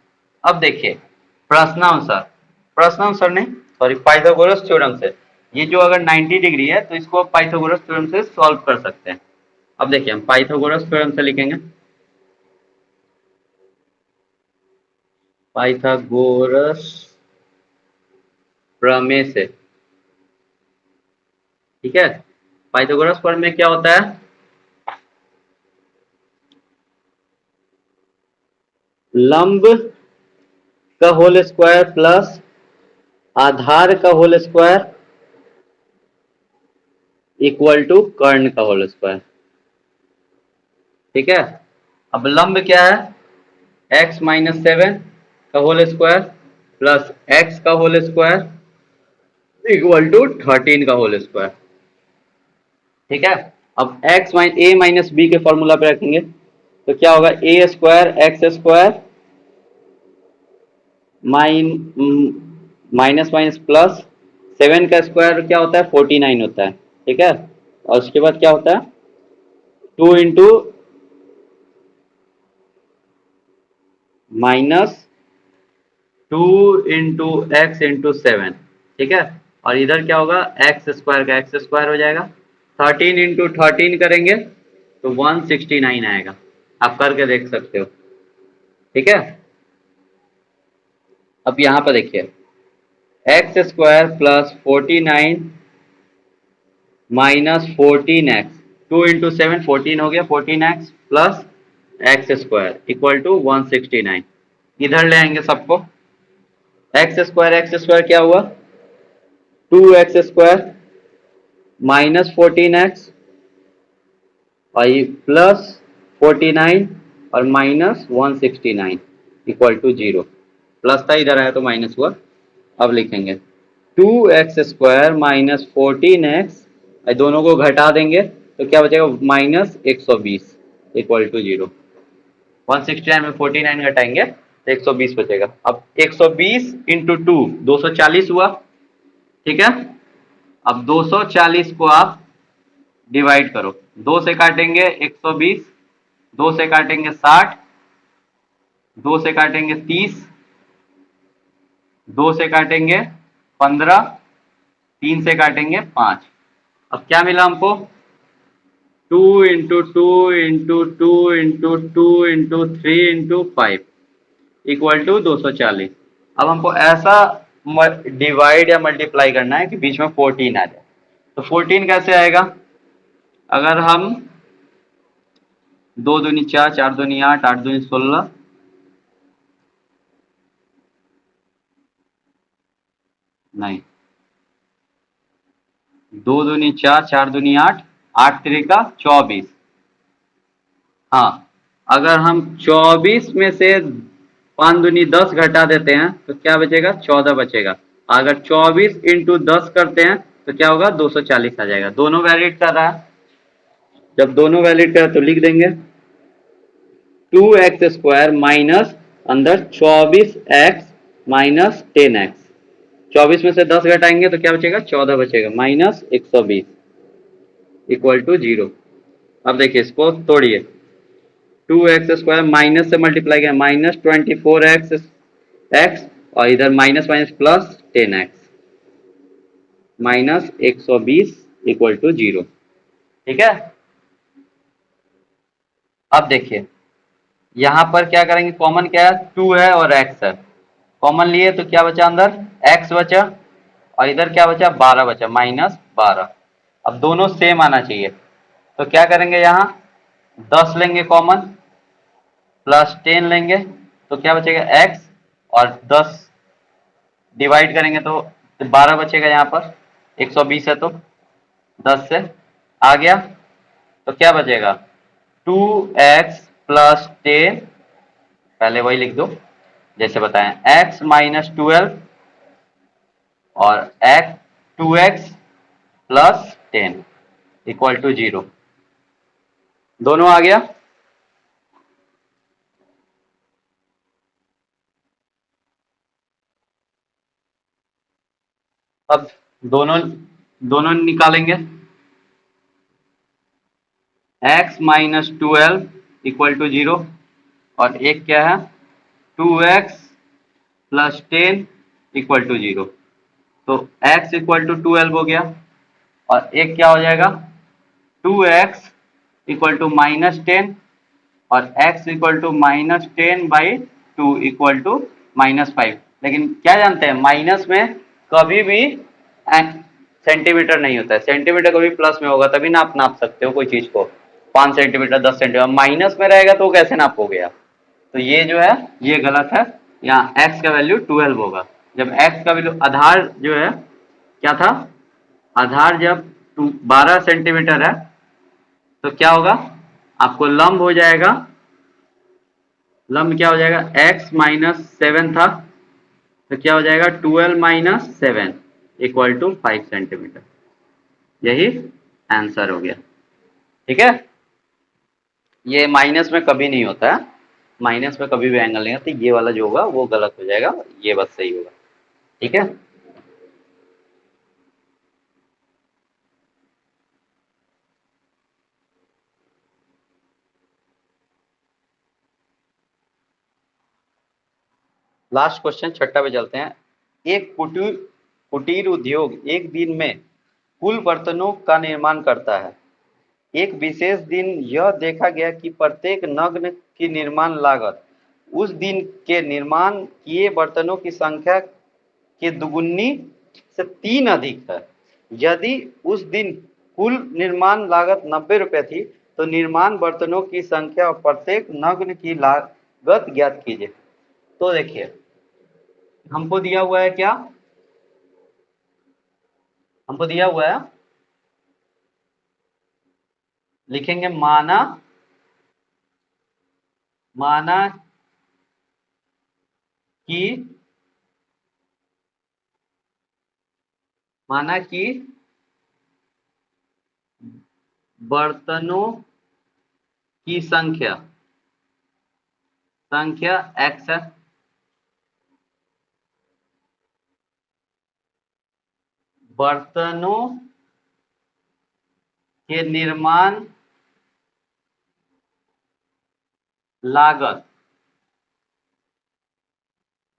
S1: अब देखिए प्रश्नानुसार, प्रश्नानुसार नहीं सॉरी पाइथागोरस थ्योरम से, ये जो अगर 90 डिग्री है तो इसको पाइथागोरस थ्योरम से सॉल्व कर सकते हैं। अब देखिए हम पाइथागोरस थ्योरम से लिखेंगे, पाइथागोरस प्रमेय से, ठीक है। पाइथागोरस प्रमेय क्या होता है, लंब का होल स्क्वायर प्लस आधार का होल स्क्वायर इक्वल टू कर्ण का होल स्क्वायर, ठीक है। अब लंब क्या है, x माइनस 7 का होल स्क्वायर प्लस x का होल स्क्वायर इक्वल टू 13 का होल स्क्वायर, ठीक है। अब x minus a minus b के फॉर्मूला पे रखेंगे तो क्या होगा, a square x square minus minus plus 7 का स्क्वायर क्या होता है, 49 होता है, ठीक है। और उसके बाद क्या होता है, 2 into minus 2 into x into 7, ठीक है। और इधर क्या होगा, एक्स स्क्वायर का एक्स स्क्वायर हो जाएगा, 13 इंटू 13 करेंगे तो 169 आएगा, आप करके देख सकते हो, ठीक है। अब यहाँ पर देखिए x square plus 49 minus 14x, 2 into 7 14 हो गया, 14x plus x square equal to 169, इधर ले आएंगे सबको, एक्स स्क्वायर क्या हुआ, 2x स्क्वायर माइनस 14x और प्लस 49 और माइनस 169 इक्वल टू 0, प्लस था इधर आया तो माइनस हुआ। अब लिखेंगे 2x स्क्वायर माइनस 14x, दोनों को घटा देंगे तो क्या बचेगा, माइनस 120 इक्वल टू 0, 169 में 49 घटाएंगे तो 120 बचेगा। अब 120 इंटू 2 240 हुआ, ठीक है। अब 240 को आप डिवाइड करो, 2 से काटेंगे 120, 2 से काटेंगे 60, 2 से काटेंगे 30, 2 से काटेंगे 15, 3 से काटेंगे 5। अब क्या मिला हमको, 2 into 2 into 2 into 2 into 3 into 5 equal to 240। अब हमको ऐसा डिवाइड या मल्टीप्लाई करना है कि बीच में 14 आ जाए, तो 14 कैसे आएगा, अगर हम 2 दूनी 4, 4 दूनी 8, 8 दूनी 16, नहीं 2 दूनी 4, 4 दूनी 8, 8 3 का 24, हाँ अगर हम 24 में से 5 दूनी 10 घटा देते हैं तो क्या बचेगा, 14 बचेगा। अगर 24 इंटू 10 करते हैं तो क्या होगा, 240 आ जाएगा, दोनों वैलिड कर रहा है, जब दोनों वैलिड करा तो लिख देंगे 2x स्क्वायर माइनस अंदर 24x माइनस 10x। 24 में से 10 घटाएंगे तो क्या बचेगा, 14 बचेगा, माइनस 120 इक्वल टू 0। अब देखिए इसको तोड़िए, 2x² माइनस से मल्टीप्लाई किया, माइनस 24x और इधर minus minus plus 10x, minus 120 equal to 0। ठीक है। अब देखिए यहां पर क्या करेंगे, कॉमन क्या है, 2 है और x है, कॉमन लिए तो क्या बचा अंदर, x बचा और इधर क्या बचा, 12 बचा, माइनस 12। अब दोनों सेम आना चाहिए, तो क्या करेंगे, यहाँ 10 लेंगे कॉमन, प्लस 10 लेंगे तो क्या बचेगा x, और 10 डिवाइड करेंगे तो 12 बचेगा, यहाँ पर 120 है तो 10 से आ गया, तो क्या बचेगा, 2x प्लस 10, पहले वही लिख दो जैसे बताएं, x माइनस 12 और x 2x plus 10 equal to 0। दोनों आ गया। अब दोनों दोनों निकालेंगे, x माइनस 12 इक्वल टू 0 और एक क्या है, 2x प्लस 10 इक्वल टू 0। तो x इक्वल टू 12 हो गया और एक क्या हो जाएगा, 2x इक्वल टू माइनस 10 और x equal to minus 10/2 equal to -5। लेकिन क्या जानते हैं, माइनस में कभी भी सेंटीमीटर नहीं होता है, सेंटीमीटर कभी प्लस में होगा तभी नाप सकते हो कोई चीज को, 5 सेंटीमीटर 10 सेंटीमीटर, माइनस में रहेगा तो कैसे नापोगे आप। तो ये जो है ये गलत है, यहाँ x का वैल्यू 12 होगा। जब x का वैल्यू आधार जो है क्या था, आधार जब 12 सेंटीमीटर है तो क्या होगा, आपको लंब हो जाएगा, लंब क्या हो जाएगा, x माइनस 7 था तो क्या हो जाएगा, 12 माइनस 7 इक्वल टू 5 सेंटीमीटर। यही आंसर हो गया। ठीक है, ये माइनस में कभी नहीं होता है, माइनस में कभी भी एंगल नहीं होता, ये वाला जो होगा वो गलत हो जाएगा, ये बस सही होगा। ठीक है, लास्ट क्वेश्चन छठा पे चलते हैं। एक कुटीर कुटीर उद्योग एक दिन में कुल बर्तनों का निर्माण करता है। एक विशेष दिन यह देखा गया कि प्रत्येक नग्न की निर्माण लागत उस दिन के निर्माण किए बर्तनों की संख्या के दुगुनी से 3 अधिक है। यदि उस दिन कुल निर्माण लागत 90 रुपए थी तो निर्माण बर्तनों की संख्या और प्रत्येक नग्न की लागत ज्ञात कीजिए। तो देखिए हमको दिया हुआ है क्या, हमको दिया हुआ है, लिखेंगे माना, माना कि, माना कि बर्तनों की संख्या, संख्या x है, बर्तनों के निर्माण लागत,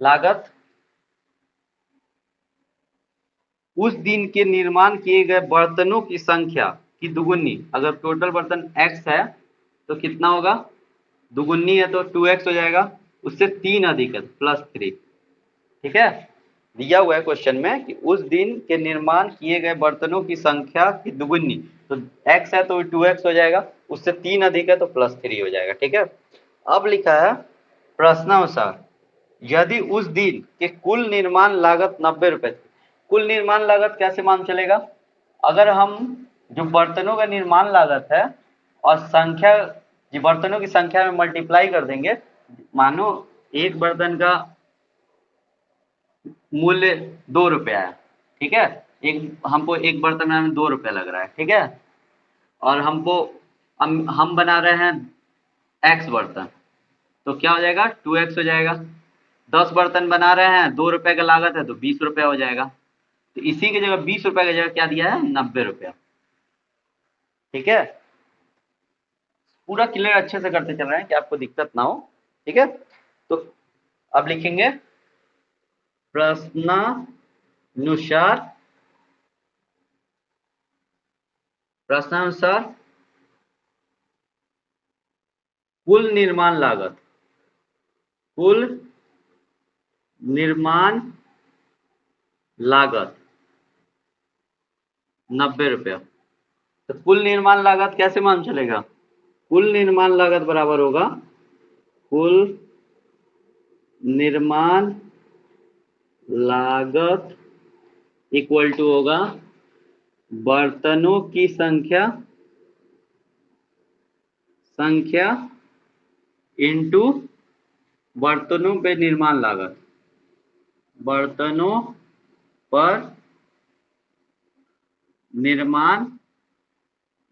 S1: लागत उस दिन के निर्माण किए गए बर्तनों की संख्या की दुगुनी, अगर टोटल बर्तन x है तो कितना होगा, दुगुनी है तो 2x हो जाएगा, उससे 3 अधिक है +3। ठीक है, दिया हुआ है क्वेश्चन में कि उस दिन के निर्माण किए गए बर्तनों की संख्या की दुगुनी, तो x है तो 2x हो जाएगा, उससे 3 अधिक है तो +3 हो जाएगा। ठीक है, अब लिखा है प्रश्नानुसार यदि उस दिन के कुल निर्माण लागत 90 रुपए थी, कुल निर्माण लागत कैसे मान चलेगा, अगर हम जो बर्तनों का निर्माण लागत है और संख्या, जो बर्तनों की संख्या में मल्टीप्लाई कर देंगे, मानो एक बर्तन का मूल्य 2 रुपया है, ठीक है, एक हमको एक बर्तन में 2 रुपया लग रहा है, ठीक है, और हमको हम बना रहे हैं एक्स बर्तन, तो क्या हो जाएगा, 2x हो जाएगा। 10 बर्तन बना रहे हैं, 2 रुपए का लागत है तो 20 रुपया हो जाएगा। तो इसी की जगह 20 रुपए की जगह क्या दिया है, 90 रुपया। ठीक है, पूरा क्लियर अच्छे से करते चल रहे हैं कि आपको दिक्कत ना हो। ठीक है, तो अब लिखेंगे प्रश्नानुसार, प्रश्नानुसार कुल निर्माण लागत, कुल निर्माण लागत 90 रुपया। तो कुल निर्माण लागत कैसे मान चलेगा, कुल निर्माण लागत बराबर होगा, कुल निर्माण लागत इक्वल टू होगा बर्तनों की संख्या, संख्या इंटू बर्तनों पे निर्माण लागत, बर्तनों पर निर्माण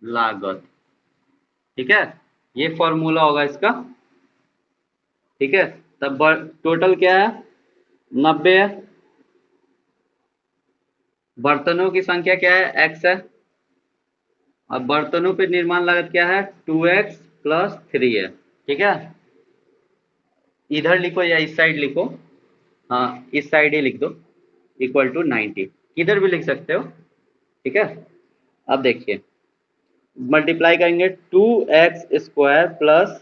S1: लागत। ठीक है, ये फॉर्मूला होगा इसका। ठीक है, तब टोटल क्या है, 90 है, बर्तनों की संख्या क्या है, x है, और बर्तनों पे निर्माण लागत क्या है, 2x प्लस 3 है। ठीक है, इधर लिखो या इस साइड लिखो, हाँ इस साइड ही लिख दो, इक्वल टू 90, किधर भी लिख सकते हो। ठीक है, अब देखिए मल्टीप्लाई करेंगे, 2x² plus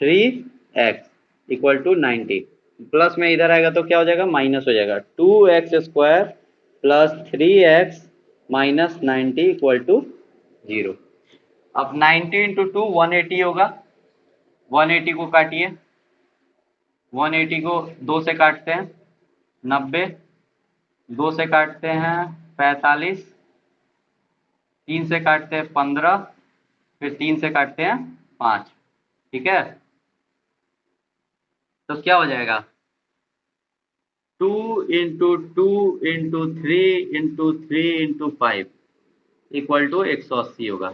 S1: 3x equal to 90, plus में इधर आएगा तो क्या हो जाएगा, माइनस हो जाएगा, 2x² plus 3x minus 90 equal to 0। अब 90 इंटू 2 180 होगा, 180 को काटिए, 180 को 2 से काटते हैं 90, 2 से काटते हैं 45, 3 से काटते हैं 15, फिर 3 से काटते हैं 5। ठीक है, तो क्या हो जाएगा, 2 into 2 into 3 into 3 into 5 equal to 180 होगा।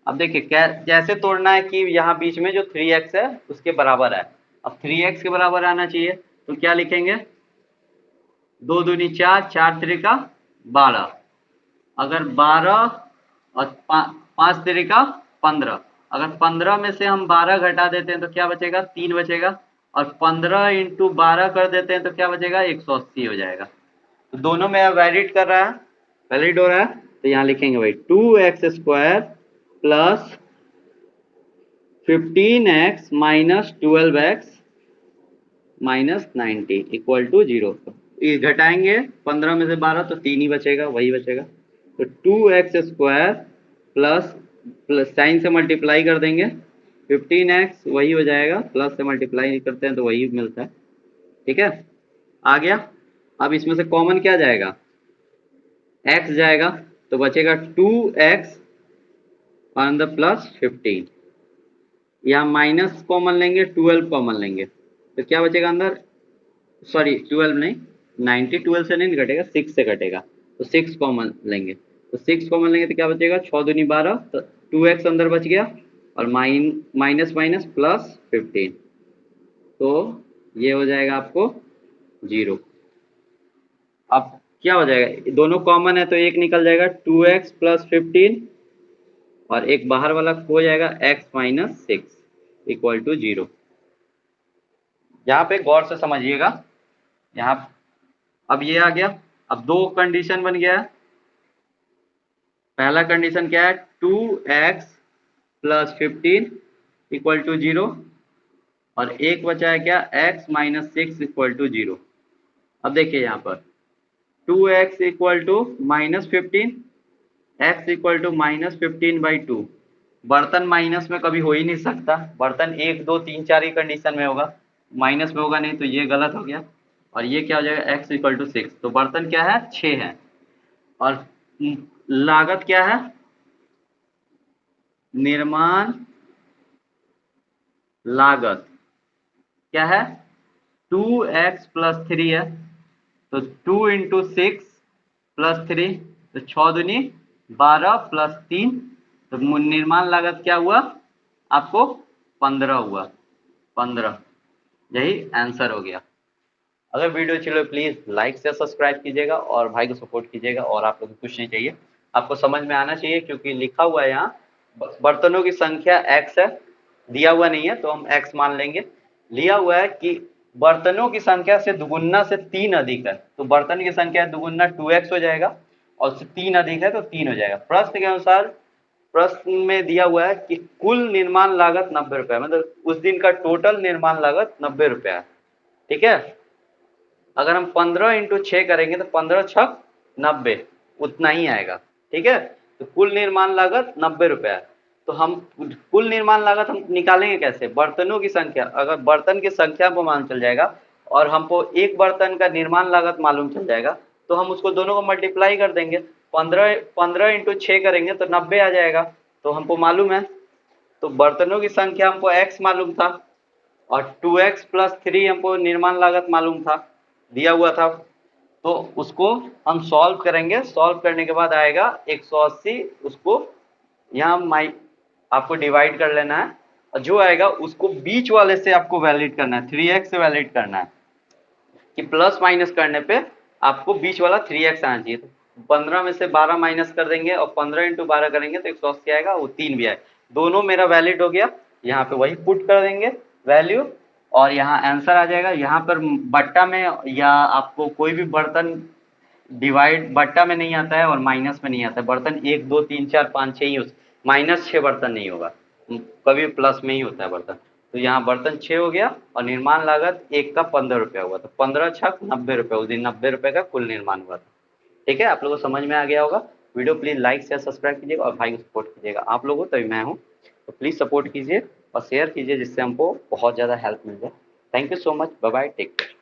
S1: अब देखिए कैसे तोड़ना है कि यहाँ बीच में जो 3x है उसके बराबर है। अब 3x के बराबर आना चाहिए, तो क्या लिखेंगे, 2 दूनी 4, 4 त्रिका 12, अगर 12 और 5 त्रिका 15, अगर 15 में से हम 12 घटा देते हैं तो क्या बचेगा, 3 बचेगा, और 15 इंटू 12 कर देते हैं तो क्या बचेगा, 180 हो जाएगा। तो दोनों में वैलिड कर रहा है, वैलिड हो रहा है, तो यहाँ लिखेंगे भाई 2x² plus 15x minus 12x minus 90 equal to 0। ये घटाएंगे 15 में से 12 तो 3 ही बचेगा, वही बचेगा, तो 2x² प्लस प्लस साइन से मल्टीप्लाई कर देंगे, 15x वही हो जाएगा, प्लस से मल्टीप्लाई करते हैं तो वही मिलता है। ठीक है, आ गया। अब इसमें से कॉमन क्या जाएगा, x जाएगा, तो बचेगा 2x ऑन द प्लस 15, यहाँ माइनस कॉमन लेंगे, 12 कॉमन लेंगे, तो क्या बचेगा अंदर, सॉरी 12 नहीं, 90 12 से नहीं घटेगा, 6 से घटेगा, तो 6 कॉमन लेंगे, तो 6 कॉमन लेंगे तो क्या बचेगा, 6 दूनी 12, तो 2x अंदर बच गया, और माइनस माइनस प्लस 15, तो ये हो जाएगा आपको 0। अब क्या हो जाएगा, दोनों कॉमन है तो एक निकल जाएगा, 2x प्लस 15, और एक बाहर वाला हो जाएगा x माइनस 6 इक्वल टू 0। यहाँ पे गौर से समझिएगा, यहाँ अब ये आ गया। अब दो कंडीशन बन गया है, पहला कंडीशन क्या है, 2x प्लस 15 इक्वल टू 0, और एक बचा है क्या, x माइनस 6 इक्वल टू 0। अब देखिए यहाँ पर 2x equal to minus 15, x equal to minus 15/2, बर्तन माइनस में कभी हो ही नहीं सकता, बर्तन 1 2 3 4 की कंडीशन में होगा, माइनस में होगा नहीं, तो ये गलत हो गया, और ये क्या हो जाएगा, x इक्वल टू 6, तो बर्तन क्या है, 6 है, और लागत क्या है, निर्माण लागत क्या है, 2x प्लस 3 है, तो 2 इंटू 6 प्लस 3, तो 6 दूनी 12 प्लस 3, तो निर्माण लागत क्या हुआ आपको, 15 हुआ, 15, यही आंसर हो गया। अगर वीडियो अच्छी लगे प्लीज लाइक से सब्सक्राइब कीजिएगा और भाई को सपोर्ट कीजिएगा। और आप लोग को कुछ नहीं चाहिए, आपको समझ में आना चाहिए, क्योंकि लिखा हुआ है यहाँ बर्तनों की संख्या x है, दिया हुआ नहीं है तो हम x मान लेंगे। लिया हुआ है कि बर्तनों की संख्या से दुगुना से 3 अधिक है, तो बर्तन की संख्या दुगुना 2x हो जाएगा और उससे 3 अधिक है तो 3 हो जाएगा। प्रश्न के अनुसार, प्रश्न में दिया हुआ है कि कुल निर्माण लागत 90 रुपया, मतलब उस दिन का टोटल निर्माण लागत 90 रुपया है। ठीक है, अगर हम 15 इंटू 6 करेंगे तो 15 छक 90, उतना ही आएगा। ठीक है, तो कुल निर्माण लागत 90 रुपया है। तो हम कुल निर्माण लागत हम निकालेंगे कैसे? बर्तनों की संख्या, अगर बर्तन की संख्या को मालूम चल जाएगा और हमको एक बर्तन का निर्माण लागत मालूम चल जाएगा, तो हम उसको दोनों को मल्टीप्लाई कर देंगे। 15 इंटू 6 करेंगे तो 90 आ जाएगा, तो हमको मालूम है। तो बर्तनों की संख्या हमको x मालूम था और 2x प्लस 3 हमको निर्माण लागत मालूम था, दिया हुआ था। तो उसको हम सॉल्व करेंगे, सॉल्व करने के बाद आएगा 180, उसको यहाँ माइ आपको डिवाइड कर लेना है और जो आएगा उसको बीच वाले से आपको वैलिड करना है, 3x से वैलिड करना है कि प्लस माइनस करने पे आपको बीच वाला 3x आना चाहिए। तो 15 में से 12 माइनस कर देंगे और 15 इंटू 12 करेंगे तो 180 आएगा, वो 3 भी आएगा, दोनों मेरा वैलिड हो गया। यहाँ पे वही पुट कर देंगे वैल्यू और यहाँ आंसर आ जाएगा। यहाँ पर बट्टा में या आपको कोई भी बर्तन डिवाइड बट्टा में नहीं आता है और माइनस में नहीं आता है, बर्तन 1 2 3 4 5 6 ही, माइनस 6 बर्तन नहीं होगा, कभी प्लस में ही होता है बर्तन। तो यहाँ बर्तन 6 हो गया और निर्माण लागत एक का 15 रुपया हुआ, तो 15 छक 90 रुपये, उस दिन 90 रुपये का कुल निर्माण हुआ था। ठीक है, आप लोगों को समझ में आ गया होगा। Video please like share subscribe कीजिएगा और भाई को सपोर्ट कीजिएगा, आप लोगों तभी मैं हूँ, तो प्लीज सपोर्ट कीजिए और शेयर कीजिए जिससे हमको बहुत ज़्यादा हेल्प मिल जाए। Thank you so much, bye bye, take care.